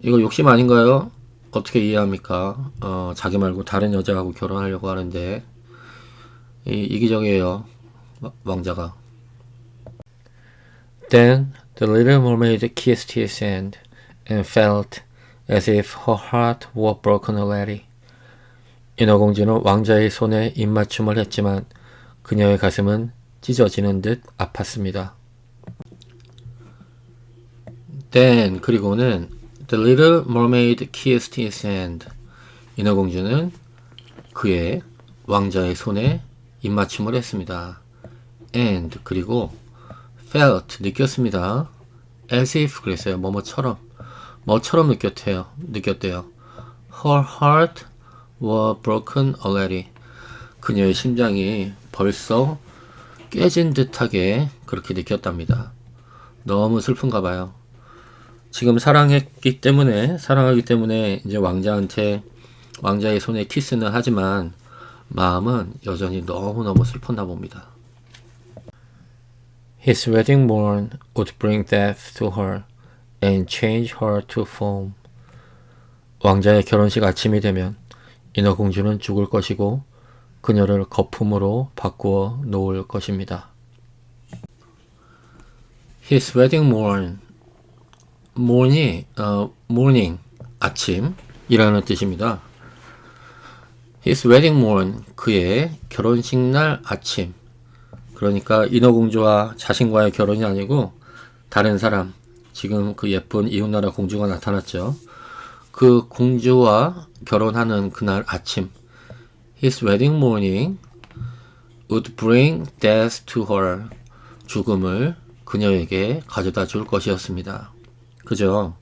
이거 욕심 아닌가요? 어떻게 이해합니까? 자기 말고 다른 여자하고 결혼하려고 하는데 이기적이에요. 왕자가. Then the little mermaid kissed his hand and felt as if her heart were broken already. 인어공주는 왕자의 손에 입맞춤을 했지만 그녀의 가슴은 찢어지는 듯 아팠습니다. Then, 그리고는 The little mermaid kissed his hand. 인어공주는 그의 왕자의 손에 입맞춤을 했습니다. And, 그리고 felt, 느꼈습니다. As if, 그랬어요. 뭐처럼 느꼈대요. Her heart were broken already. 그녀의 심장이 벌써 깨진 듯하게 그렇게 느꼈답니다. 너무 슬픈가 봐요. 지금 사랑하기 때문에 이제 왕자의 손에 키스는 하지만 마음은 여전히 너무너무 슬펐나 봅니다. His wedding morn would bring death to her and change her to foam. 왕자의 결혼식 아침이 되면 인어공주는 죽을 것이고 그녀를 거품으로 바꾸어 놓을 것입니다. His wedding morn, morning, 아침이라는 뜻입니다. His wedding morn, 그의 결혼식 날 아침. 그러니까 인어공주와 자신과의 결혼이 아니고 다른 사람, 지금 그 예쁜 이웃나라 공주가 나타났죠. 그 공주와 결혼하는 그날 아침. His wedding morning would bring death to her. 죽음을 그녀에게 가져다 줄 것이었습니다. 그죠?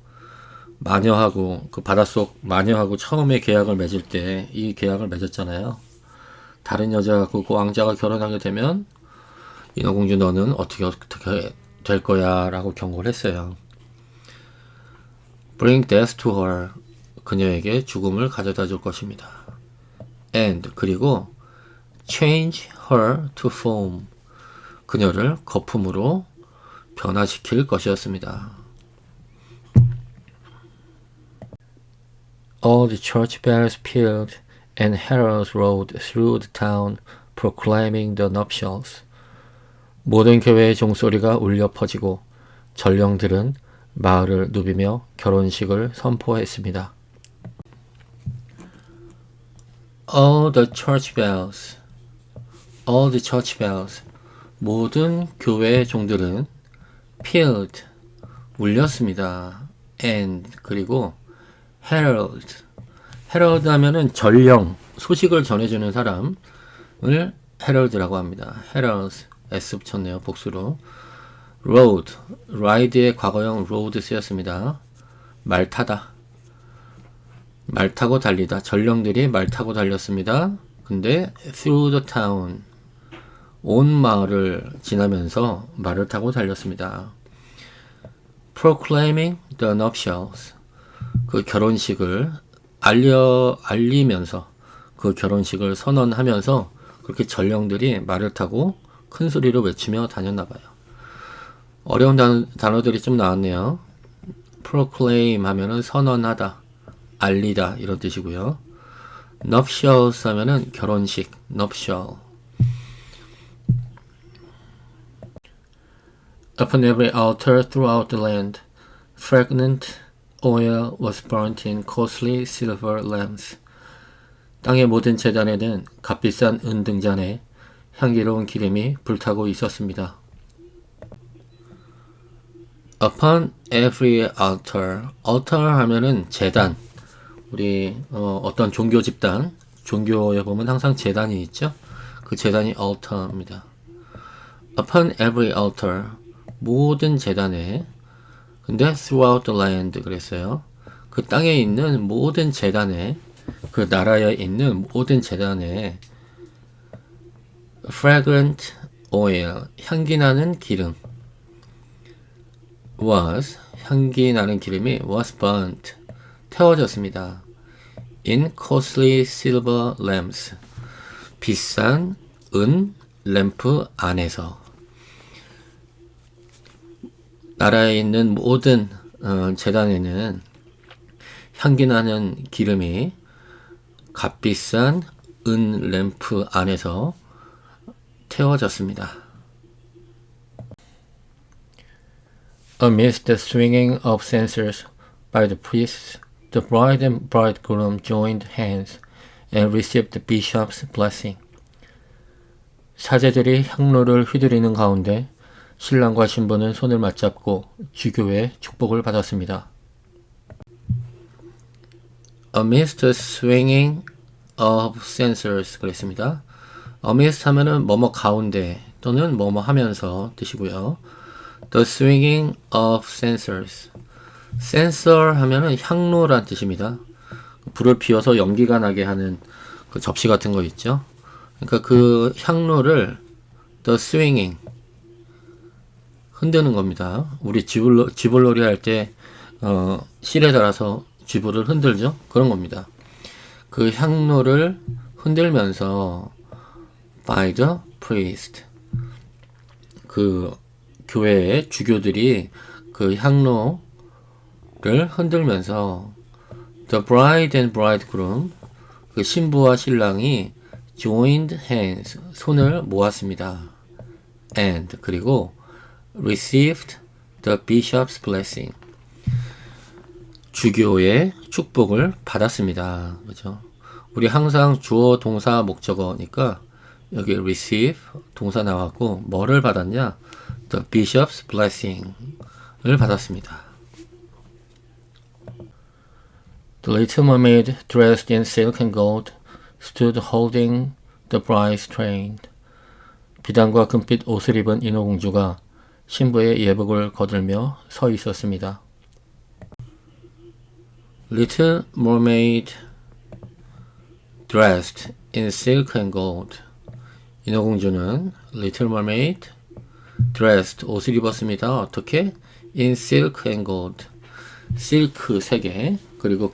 마녀하고, 그 바닷속 마녀하고 처음에 계약을 맺을 때 이 계약을 맺었잖아요. 다른 여자하고 그 왕자가 결혼하게 되면 인어공주 너는 어떻게 될 거야 라고 경고를 했어요. Bring death to her. 그녀에게 죽음을 가져다 줄 것입니다. And, 그리고 change her to foam. 그녀를 거품으로 변화시킬 것이었습니다. All the church bells pealed and heralds rode through the town proclaiming the nuptials. 모든 교회의 종소리가 울려 퍼지고 전령들은 마을을 누비며 결혼식을 선포했습니다. All the church bells. 모든 교회의 종들은 pealed, 울렸습니다. And, 그리고 herald 하면은 전령, 소식을 전해주는 사람을 herald라고 합니다. heralds, S 붙였네요. 복수로. ride의 과거형 rode 쓰였습니다. 말 타다. 말 타고 달리다. 전령들이 말 타고 달렸습니다. 근데 through the town, 온 마을을 지나면서 말을 타고 달렸습니다. proclaiming the nuptials, 그 결혼식을 알리면서, 그 결혼식을 선언하면서 그렇게 전령들이 말을 타고 큰 소리로 외치며 다녔나봐요. 어려운 단어들이 좀 나왔네요. proclaim 하면은 선언하다, 알리다 이런 뜻이고요. nuptials 하면은 결혼식, nuptial. Upon every altar throughout the land, fragrant oil was burnt in costly silver lamps. 땅의 모든 제단에는 값비싼 은 등잔에 향기로운 기름이 불타고 있었습니다. Upon every altar. altar 하면은 제단. 우리 어떤 종교 집단, 종교에 보면 항상 제단이 있죠. 그 제단이 altar입니다. Upon every altar. 모든 제단에. 근데 throughout the land 그랬어요. 그 땅에 있는 모든 제단에, 그 나라에 있는 모든 제단에 fragrant oil, 향기 나는 기름 was, 향기 나는 기름이 was burnt, 태워졌습니다. in costly silver lamps, 비싼 은 램프 안에서. 나라에 있는 모든 제단에는 향기 나는 기름이 값비싼 은 램프 안에서 태워졌습니다. Amidst the swinging of censers by the priests, the bride and bridegroom joined hands and received the bishop's blessing. 사제들이 향로를 휘두르는 가운데 신랑과 신부는 손을 맞잡고 주교의 축복을 받았습니다. Amidst the swinging of censers 그랬습니다. amidst 하면은 뭐뭐 가운데 또는 뭐뭐 하면서 뜻이고요. The swinging of censers. censer 하면은 향로란 뜻입니다. 불을 피워서 연기가 나게 하는 그 접시 같은 거 있죠. 그러니까 그 향로를 the swinging 흔드는 겁니다. 우리 쥐불놀이 할 때 실에 달아서 쥐불을 흔들죠. 그런 겁니다. 그 향로를 흔들면서 by the priest, 그 교회의 주교들이 그 향로를 흔들면서 the bride and bridegroom, 그 신부와 신랑이 joined hands, 손을 모았습니다. and, 그리고 received the bishop's blessing, 주교의 축복을 받았습니다. 그죠? 우리 항상 주어, 동사, 목적어니까 여기 receive 동사 나왔고 뭐를 받았냐? The bishop's blessing을 받았습니다. The little mermaid, dressed in silk and gold, stood holding the bride's train. 비단과 금빛 옷을 입은 인어공주가 신부의 예복을 거들며 서 있었습니다. Little mermaid, dressed in silk and gold. 인어공주는 Little Mermaid, dressed, 옷을 입었습니다. 어떻게? In silk and gold. 실크 3개, 그리고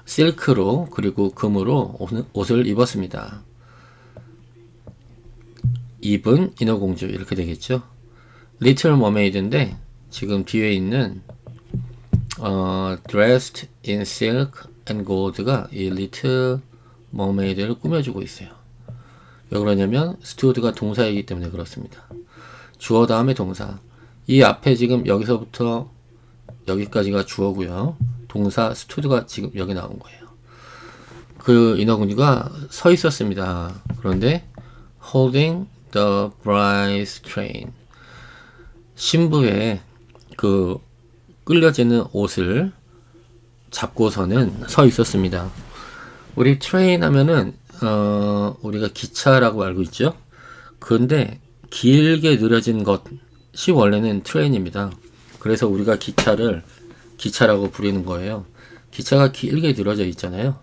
실크로, 그리고 금으로 옷을 입었습니다. 입은 인어공주 이렇게 되겠죠. Little Mermaid인데 지금 뒤에 있는 dressed in silk and gold가 이 Little Mermaid를 꾸며주고 있어요. 왜 그러냐면 steward가 동사이기 때문에 그렇습니다. 주어 다음에 동사. 이 앞에 지금 여기서부터 여기까지가 주어고요. 동사 steward가 지금 여기 나온 거예요. 그 인어공주가 서 있었습니다. 그런데 holding the bride's train, 신부의 그 끌려지는 옷을 잡고서는 서 있었습니다. 우리 트레인 하면은 우리가 기차라고 알고 있죠. 그런데 길게 느려진 것이 원래는 트레인입니다. 그래서 우리가 기차라고 부르는 거예요. 기차가 길게 늘어져 있잖아요.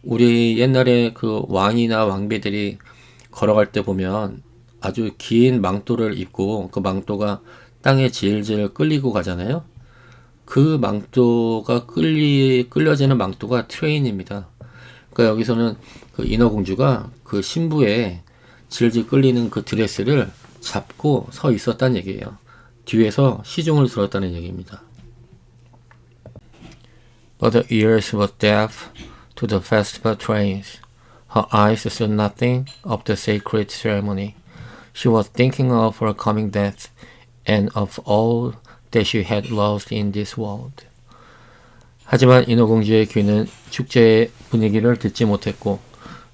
우리 옛날에 그 왕이나 왕비들이 걸어갈 때 보면 아주 긴 망토를 입고 그 망토가 땅에 질질 끌리고 가잖아요. 그 망토가 끌려지는 망토가 트레인입니다. 그러니까 여기서는 그 인어공주가 그 신부의 질질 끌리는 그 드레스를 잡고 서 있었다는 얘기예요. 뒤에서 시중을 들었다는 얘기입니다. But her ears were deaf to the festival trains. Her eyes saw nothing of the sacred ceremony. She was thinking of her coming death and of all that she had lost in this world. 하지만 인어공주의 귀는 축제의 분위기를 듣지 못했고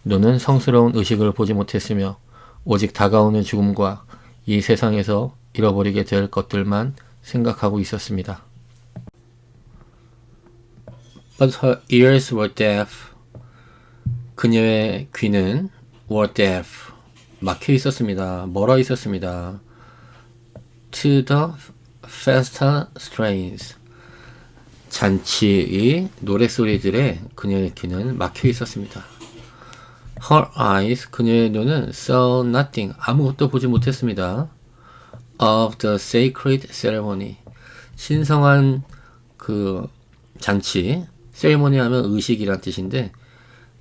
눈은 성스러운 의식을 보지 못했으며 오직 다가오는 죽음과 이 세상에서 잃어버리게 될 것들만 생각하고 있었습니다. But her ears were deaf. 그녀의 귀는 were deaf. 막혀 있었습니다. 멀어 있었습니다. To the festal strains. 잔치의 노랫소리들에 그녀의 귀는 막혀 있었습니다. Her eyes, 그녀의 눈은 saw nothing, 아무것도 보지 못했습니다. Of the sacred ceremony, 신성한 그 잔치, ceremony 하면 의식이란 뜻인데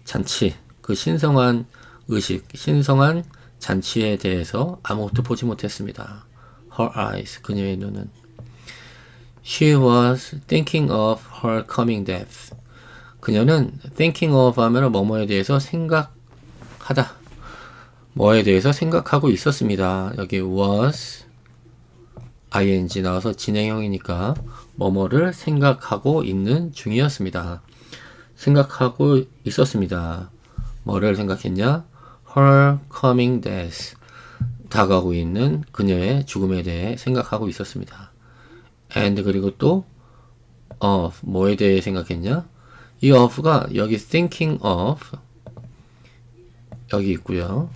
잔치, 그 신성한 의식, 신성한 잔치에 대해서 아무것도 보지 못했습니다. Her eyes, 그녀의 눈은 She was thinking of her coming death. 그녀는 thinking of 하면 뭐뭐에 대해서 생각하다. 뭐에 대해서 생각하고 있었습니다. 여기 was ing 나와서 진행형이니까 뭐뭐를 생각하고 있는 중이었습니다. 생각하고 있었습니다. 뭐를 생각했냐? Her coming death. 다가오고 있는 그녀의 죽음에 대해 생각하고 있었습니다. and 그리고 또 of 뭐에 대해 생각했냐? 이 of가 여기 thinking of 여기 있고요.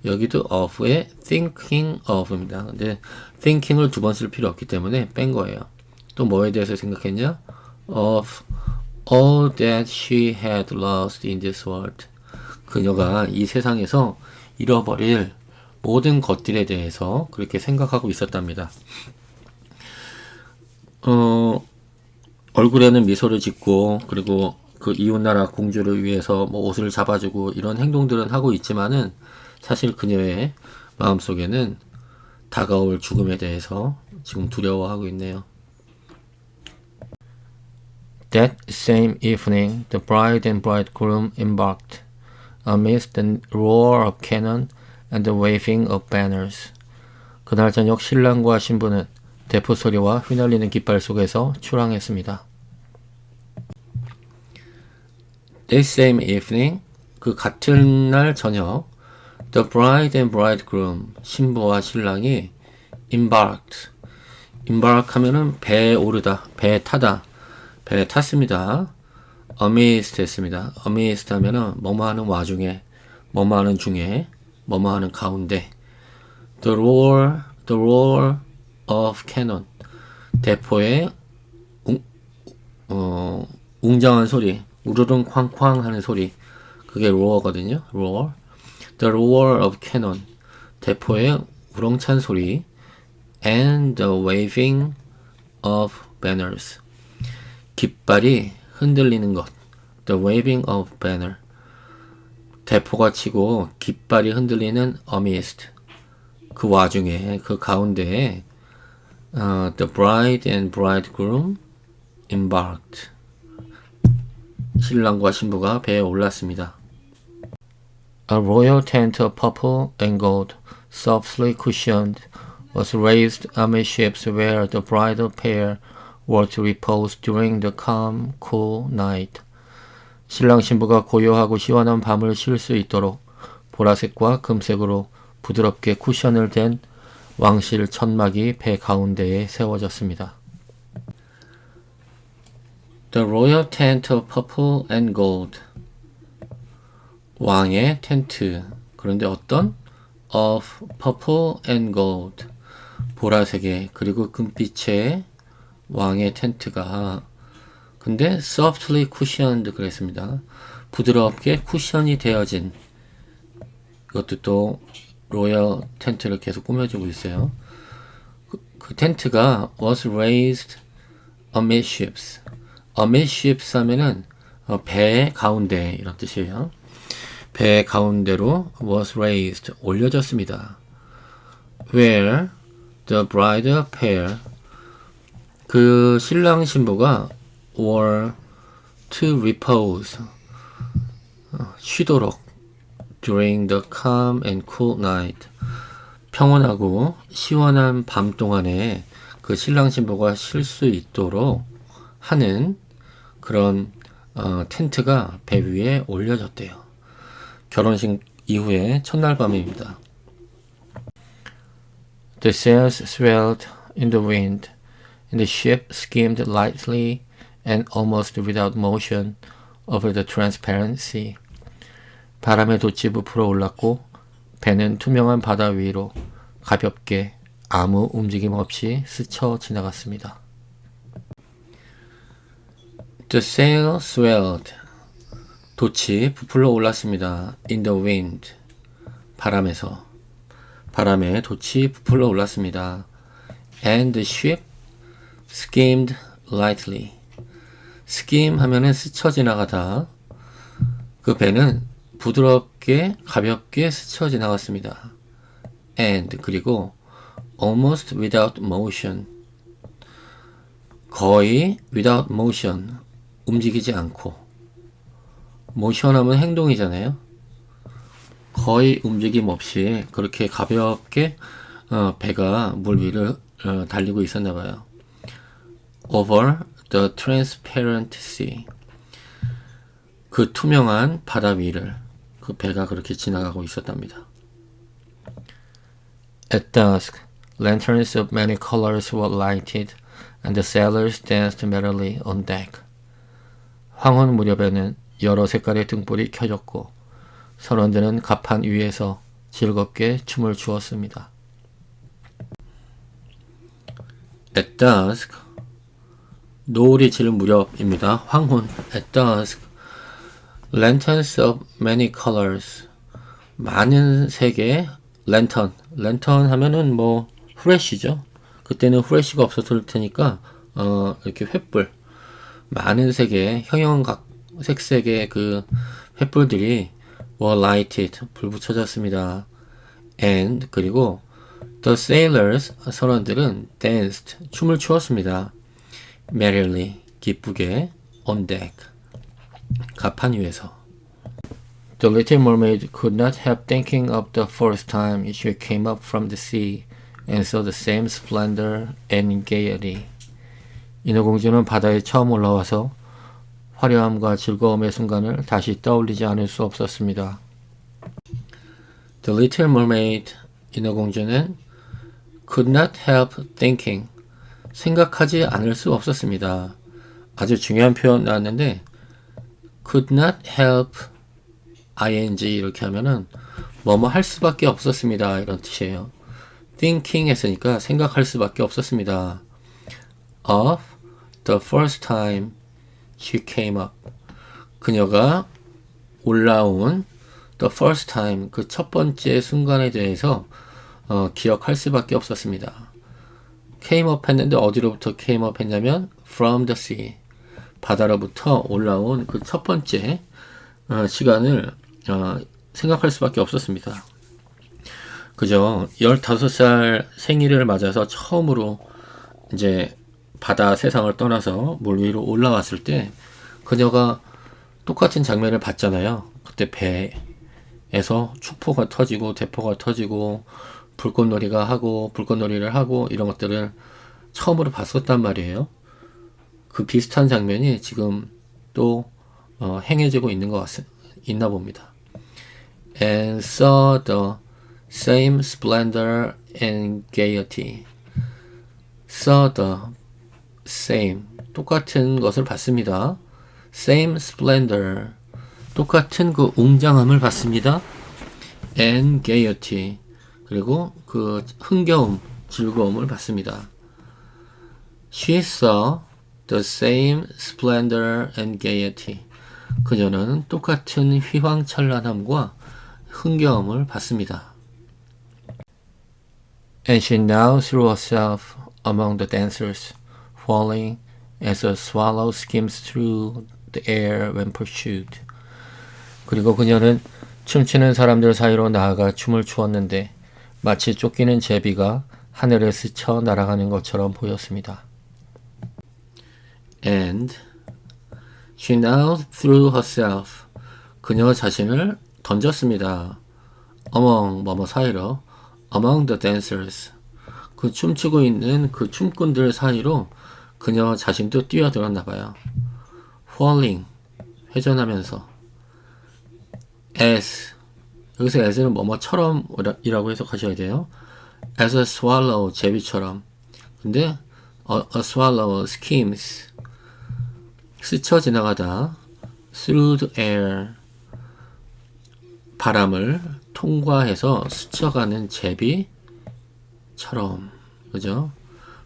여기도 of에 thinking of입니다. 근데 thinking을 두 번 쓸 필요 없기 때문에 뺀 거예요. 또 뭐에 대해서 생각했냐? of all that she had lost in this world. 그녀가 이 세상에서 잃어버릴 모든 것들에 대해서 그렇게 생각하고 있었답니다. 얼굴에는 미소를 짓고 그리고 그 이웃나라 공주를 위해서 뭐 옷을 잡아주고 이런 행동들은 하고 있지만은 사실 그녀의 마음속에는 다가올 죽음에 대해서 지금 두려워하고 있네요. That same evening, the bride and bridegroom embarked amidst the roar of cannon and the waving of banners. 그날 저녁 신랑과 신부는 대포 소리와 휘날리는 깃발 속에서 출항했습니다. That same evening, 그 같은 날 저녁, the bride and bridegroom, 신부와 신랑이 embarked. embark 하면은 배에 오르다, 배에 타다, 배에 탔습니다. amidst 했습니다. amidst 하면은 뭐뭐 하는 와중에, 뭐뭐 하는 중에, 뭐뭐 하는 가운데. The roar of cannon. 대포의 웅장한 소리, 우르릉 쾅쾅 하는 소리. 그게 roar거든요. roar. The roar of cannon. 대포의 우렁찬 소리. And the waving of banners. 깃발이 흔들리는 것. The waving of banner. 대포가 치고 깃발이 흔들리는 amidst. 그 와중에, 그 가운데에 the bride and bridegroom embarked. 신랑과 신부가 배에 올랐습니다. A royal tent of purple and gold, softly cushioned, was raised amidships where the bridal pair were to repose during the calm, cool night. 신랑 신부가 고요하고 시원한 밤을 쉴 수 있도록 보라색과 금색으로 부드럽게 쿠션을 댄 왕실 천막이 배 가운데에 세워졌습니다. The royal tent of purple and gold. 왕의 텐트. 그런데 어떤? Of purple and gold. 보라색의 그리고 금빛의 왕의 텐트가 근데 softly cushioned 그랬습니다. 부드럽게 쿠션이 되어진 이것도 또 로열 텐트를 계속 꾸며주고 있어요. 그 텐트가 was raised amidships. amidships 하면은 배 가운데 이런 뜻이에요. 배 가운데로 was raised 올려졌습니다. Where the bridal pair 그 신랑 신부가 were to repose 쉬도록 during the calm and cool night 평온하고 시원한 밤 동안에 그 신랑 신부가 쉴 수 있도록 하는 그런 텐트가 배 위에 올려졌대요. 결혼식 이후에 첫날 밤입니다. The sails swelled in the wind, and the ship skimmed lightly and almost without motion over the transparent sea. 바람에 돛이 부풀어 올랐고 배는 투명한 바다 위로 가볍게 아무 움직임 없이 스쳐 지나갔습니다. The sail swelled. 돛이 부풀어 올랐습니다. In the wind. 바람에서. 바람에 돛이 부풀어 올랐습니다. And the ship skimmed lightly. skim 하면은 스쳐 지나가다. 그 배는 부드럽게 가볍게 스쳐 지나갔습니다. And 그리고 almost without motion. 거의 without motion. 움직이지 않고. motion 하면 행동이잖아요. 거의 움직임 없이 그렇게 가볍게 배가 물 위를 달리고 있었나 봐요. Over the transparent sea. 그 투명한 바다 위를 그 배가 그렇게 지나가고 있었답니다. At dusk, lanterns of many colors were lighted, and the sailors danced merrily on deck. 황혼 무렵에는 여러 색깔의 등불이 켜졌고 선원들은 갑판 위에서 즐겁게 춤을 추었습니다. At dusk, 노을이 질 무렵입니다. 황혼. At dusk, lanterns of many colors. 많은 색의 랜턴. 랜턴 하면은 뭐 후레쉬죠. 그때는 후레쉬가 없었을 테니까 이렇게 횃불. 많은 색의 형형색색의 그 횃불들이 were lighted. 불 붙여졌습니다. And 그리고 the sailors 선원들은 danced. 춤을 추었습니다. merrily. 기쁘게 on deck. 갑판 위에서. The little mermaid could not help thinking of the first time she came up from the sea and saw the same splendor and gaiety. 인어공주는 바다에 처음 올라와서 화려함과 즐거움의 순간을 다시 떠올리지 않을 수 없었습니다. The little mermaid, 인어공주는 could not help thinking, 생각하지 않을 수 없었습니다. 아주 중요한 표현 나왔는데 could not help ing 이렇게 하면은 뭐뭐 할 수밖에 없었습니다 이런 뜻이에요. thinking 했으니까 생각할 수밖에 없었습니다. of the first time she came up. 그녀가 올라온 the first time 그 첫 번째 순간에 대해서 기억할 수밖에 없었습니다. came up 했는데 어디로부터 came up 했냐면 from the sea. 바다로부터 올라온 그 첫 번째 시간을 생각할 수밖에 없었습니다. 그죠? 15살 생일을 맞아서 처음으로 이제 바다 세상을 떠나서 물 위로 올라왔을 때 그녀가 똑같은 장면을 봤잖아요. 그때 배에서 축포가 터지고 대포가 터지고 불꽃놀이를 하고 이런 것들을 처음으로 봤었단 말이에요. 그 비슷한 장면이 지금 또 행해지고 있나 봅니다. And saw the same splendor and gaiety. saw the same, 똑같은 것을 봤습니다. same splendor, 똑같은 그 웅장함을 봤습니다. and gaiety, 그리고 그 흥겨움, 즐거움을 봤습니다. She saw the same splendor and gaiety. 그녀는 똑같은 휘황찬란함과 흥겨움을 봤습니다. And she now threw herself among the dancers, falling as a swallow skims through the air when pursued. 그리고 그녀는 춤추는 사람들 사이로 나아가 춤을 추었는데 마치 쫓기는 제비가 하늘에 스쳐 날아가는 것처럼 보였습니다. And she now threw herself. 그녀 자신을 던졌습니다. among 뭐뭐 사이로 among the dancers. 그 춤추고 있는 그 춤꾼들 사이로 그녀 자신도 뛰어들었나 봐요. twirling 회전하면서 as 여기서 as는 뭐뭐처럼 이라고 해석하셔야 돼요. as a swallow 제비처럼. 근데 a swallow skims 스쳐 지나가다 through the air 바람을 통과해서 스쳐가는 제비처럼. 그죠?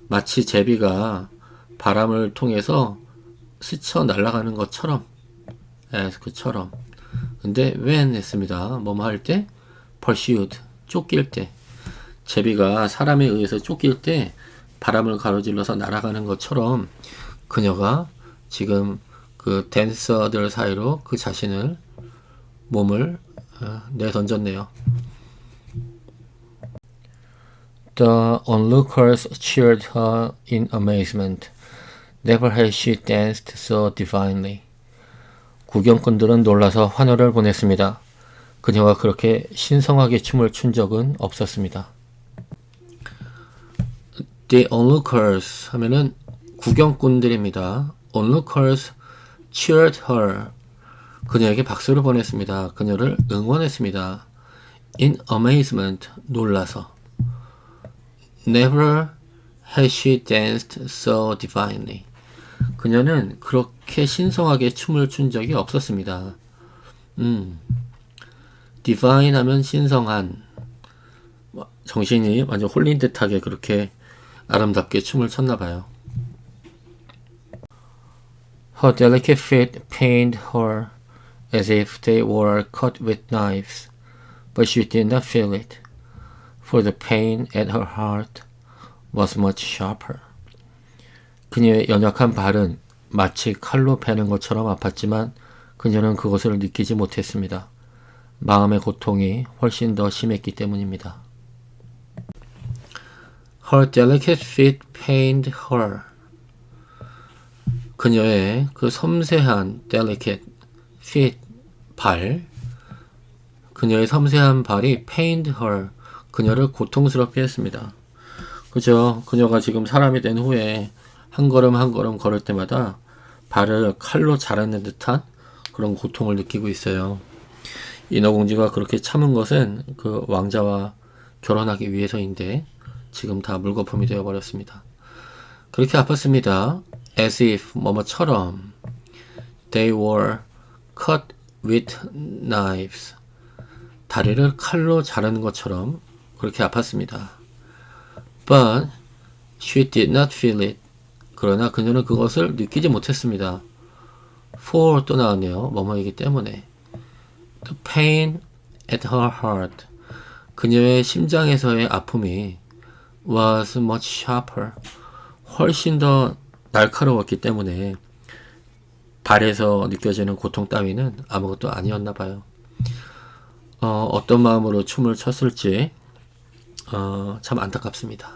마치 제비가 바람을 통해서 스쳐 날아가는 것처럼. 그처럼. 근데 when 했습니다. 뭐뭐 할 때? pursued 쫓길 때. 제비가 사람에 의해서 쫓길 때 바람을 가로질러서 날아가는 것처럼 그녀가 지금 그 댄서들 사이로 그 자신을 몸을 내던졌네요. The onlookers cheered her in amazement. Never had she danced so divinely. 구경꾼들은 놀라서 환호를 보냈습니다. 그녀가 그렇게 신성하게 춤을 춘 적은 없었습니다. The onlookers 하면은 구경꾼들입니다. Onlookers cheered her. 그녀에게 박수를 보냈습니다. 그녀를 응원했습니다. In amazement, 놀라서. Never had she danced so divinely. 그녀는 그렇게 신성하게 춤을 춘 적이 없었습니다. divine 하면 신성한. 정신이 완전 홀린 듯하게 그렇게 아름답게 춤을 췄나 봐요. Her delicate feet pained her as if they were cut with knives, but she did not feel it, for the pain at her heart was much sharper. 그녀의 연약한 발은 마치 칼로 베는 것처럼 아팠지만 그녀는 그것을 느끼지 못했습니다. 마음의 고통이 훨씬 더 심했기 때문입니다. Her delicate feet pained her. 그녀의 그 섬세한 delicate feet 발, 그녀의 섬세한 발이 pained her. 그녀를 고통스럽게 했습니다. 그죠? 그녀가 지금 사람이 된 후에 한 걸음 한 걸음 걸을 때마다 발을 칼로 자르는 듯한 그런 고통을 느끼고 있어요. 인어공주가 그렇게 참은 것은 그 왕자와 결혼하기 위해서인데 지금 다 물거품이 되어버렸습니다. 그렇게 아팠습니다. As if 뭐뭐처럼 They were cut with knives. 다리를 칼로 자르는 것처럼 그렇게 아팠습니다. But she did not feel it. 그러나 그녀는 그것을 느끼지 못했습니다. For 또 나왔네요. 뭐뭐이기 때문에. The pain at her heart. 그녀의 심장에서의 아픔이 was much sharper. 훨씬 더 날카로웠기 때문에 발에서 느껴지는 고통 따위는 아무것도 아니었나 봐요. 어떤 마음으로 춤을 췄을지 참 안타깝습니다.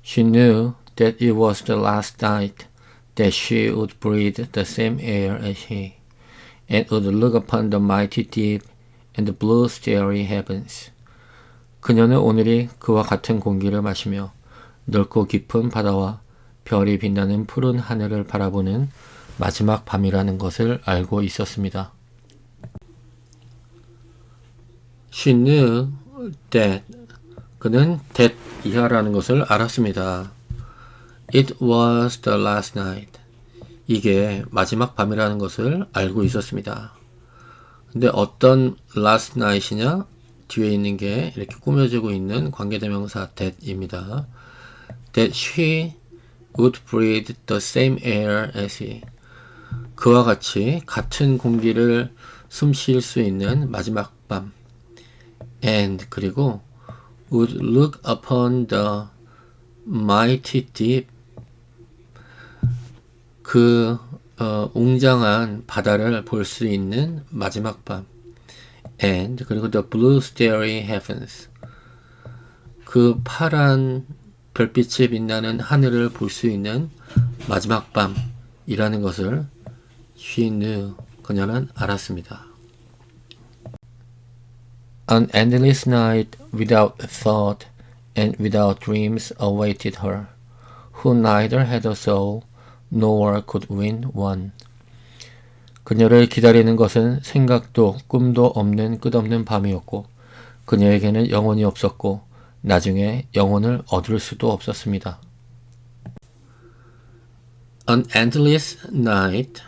She knew that it was the last night that she would breathe the same air as he, and would look upon the mighty deep and the blue starry heavens. 그녀는 오늘이 그와 같은 공기를 마시며 넓고 깊은 바다와 별이 빛나는 푸른 하늘을 바라보는 마지막 밤이라는 것을 알고 있었습니다. She knew that. 그는 that 이하라는 것을 알았습니다. It was the last night. 이게 마지막 밤이라는 것을 알고 있었습니다. 근데 어떤 last night이냐? 뒤에 있는 게 이렇게 꾸며지고 있는 관계대명사 that입니다. That she would breathe the same air as he. 그와 같이 같은 공기를 숨 쉴 수 있는 마지막 밤. And 그리고 would look upon the mighty deep. 그 웅장한 바다를 볼 수 있는 마지막 밤. And 그리고 the blue starry heavens. 그 파란 별빛이 빛나는 하늘을 볼 수 있는 마지막 밤이라는 것을 she knew. 그녀는 알았습니다. An endless night without thought and without dreams awaited her, who neither had a soul nor could win one. 그녀를 기다리는 것은 생각도 꿈도 없는 끝없는 밤이었고 그녀에게는 영혼이 없었고 나중에 영혼을 얻을 수도 없었습니다. An endless night,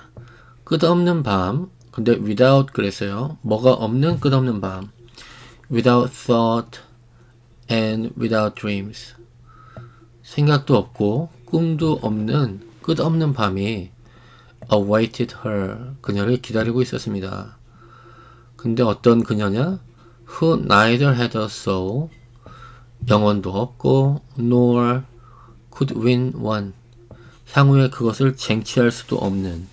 끝없는 밤. 근데 without 그랬어요. 뭐가 없는 끝없는 밤. Without thought and without dreams. 생각도 없고 꿈도 없는 끝없는 밤이 awaited her. 그녀를 기다리고 있었습니다. 근데 어떤 그녀냐? Who neither had a soul. 영혼도 없고 nor could win one. 향후에 그것을 쟁취할 수도 없는.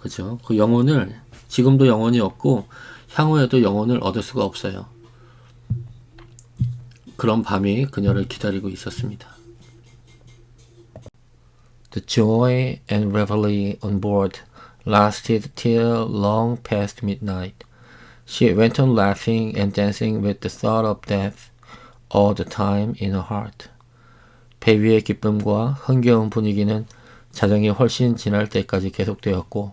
그죠? 그 영혼을 지금도 영혼이 없고 향후에도 영혼을 얻을 수가 없어요. 그런 밤이 그녀를 기다리고 있었습니다. The joy and revelry on board lasted till long past midnight. She went on laughing and dancing with the thought of death all the time in her heart. 배 위의 기쁨과 흥겨운 분위기는 자정이 훨씬 지날 때까지 계속되었고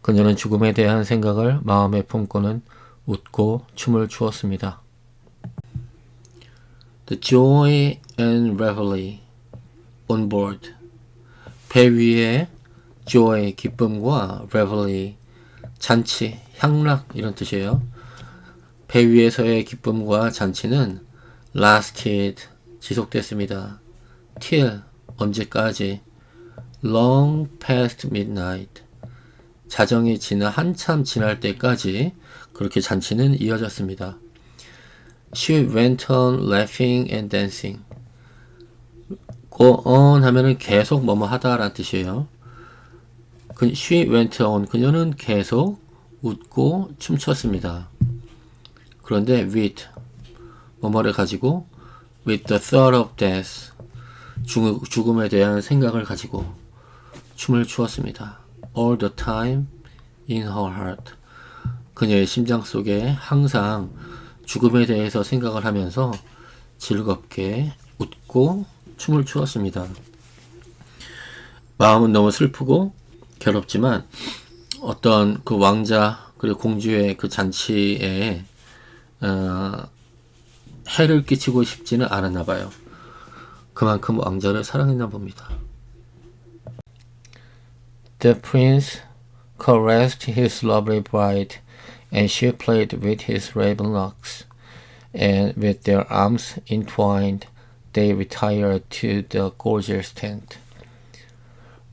그녀는 죽음에 대한 생각을 마음에 품고는 웃고 춤을 추었습니다. The joy and revelry on board. 배 위에 joy, 기쁨과 revelry, 잔치, 향락 이런 뜻이에요. 배 위에서의 기쁨과 잔치는 lasted, 지속됐습니다. till, 언제까지? long past midnight. 자정이 지나 한참 지날 때까지 그렇게 잔치는 이어졌습니다. She went on laughing and dancing. go on 하면은 계속 뭐뭐 하다 라는 뜻이에요. She went on. 그녀는 계속 웃고 춤췄습니다. 그런데 with 뭐뭐를 가지고 with the thought of death. 죽음에 대한 생각을 가지고 춤을 추었습니다. all the time in her heart. 그녀의 심장 속에 항상 죽음에 대해서 생각을 하면서 즐겁게 웃고 춤을 추었습니다. 마음은 너무 슬프고 괴롭지만 어떤 그 왕자 그리고 공주의 그 잔치에 해를 끼치고 싶지는 않았나 봐요. 그만큼 왕자를 사랑했나 봅니다. The prince caressed his lovely bride, and she played with his raven locks, and with their arms entwined, they retired to the gorgeous tent.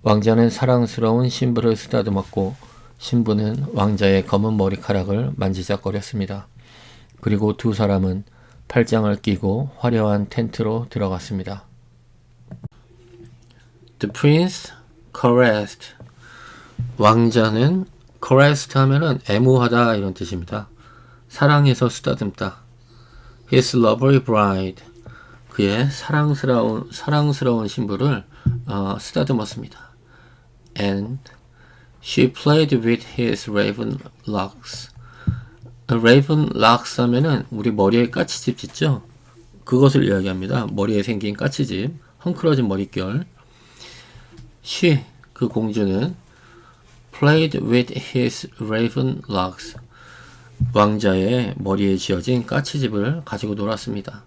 왕자는 사랑스러운 신부를 쓰다듬었고 신부는 왕자의 검은 머리카락을 만지작거렸습니다. 그리고 두 사람은 팔짱을 끼고 화려한 텐트로 들어갔습니다. The prince caressed. 왕자는 caressed 하면은 애무하다 이런 뜻입니다. 사랑해서 쓰다듬다. His lovely bride. 그의 사랑스러운 신부를 쓰다듬었습니다. And she played with his raven locks. raven locks 하면은 우리 머리에 까치집 짓죠? 그것을 이야기합니다. 머리에 생긴 까치집, 헝클어진 머릿결. She, 그 공주는 played with his raven locks. 왕자의 머리에 지어진 까치집을 가지고 놀았습니다.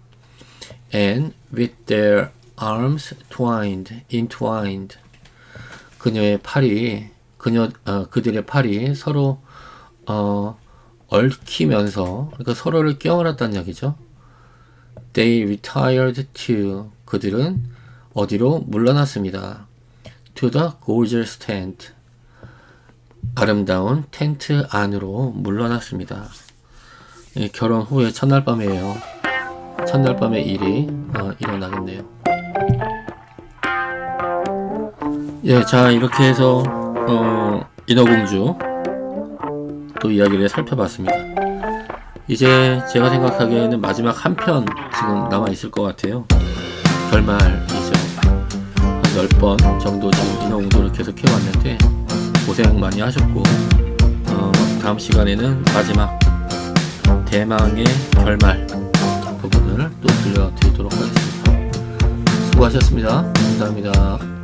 And with their arms entwined. 그들의 팔이 서로 얽히면서 그러니까 서로를 껴안았다는 얘기죠. They retired to. 그들은 어디로 물러났습니다. To the gorgeous tent. 아름다운 텐트 안으로 물러났습니다. 결혼 후에 첫날 밤이에요. 첫날 밤에 일이 일어나겠네요. 예, 자 이렇게 해서 인어공주 또 이야기를 살펴봤습니다. 이제 제가 생각하기에는 마지막 한 편 지금 남아 있을 것 같아요. 결말이죠. 한 10번 정도 지금 인어공주를 계속 해왔는데 고생 많이 하셨고 다음 시간에는 마지막 대망의 결말 부분을 또 들려드리도록 하겠습니다. 수고하셨습니다. 감사합니다.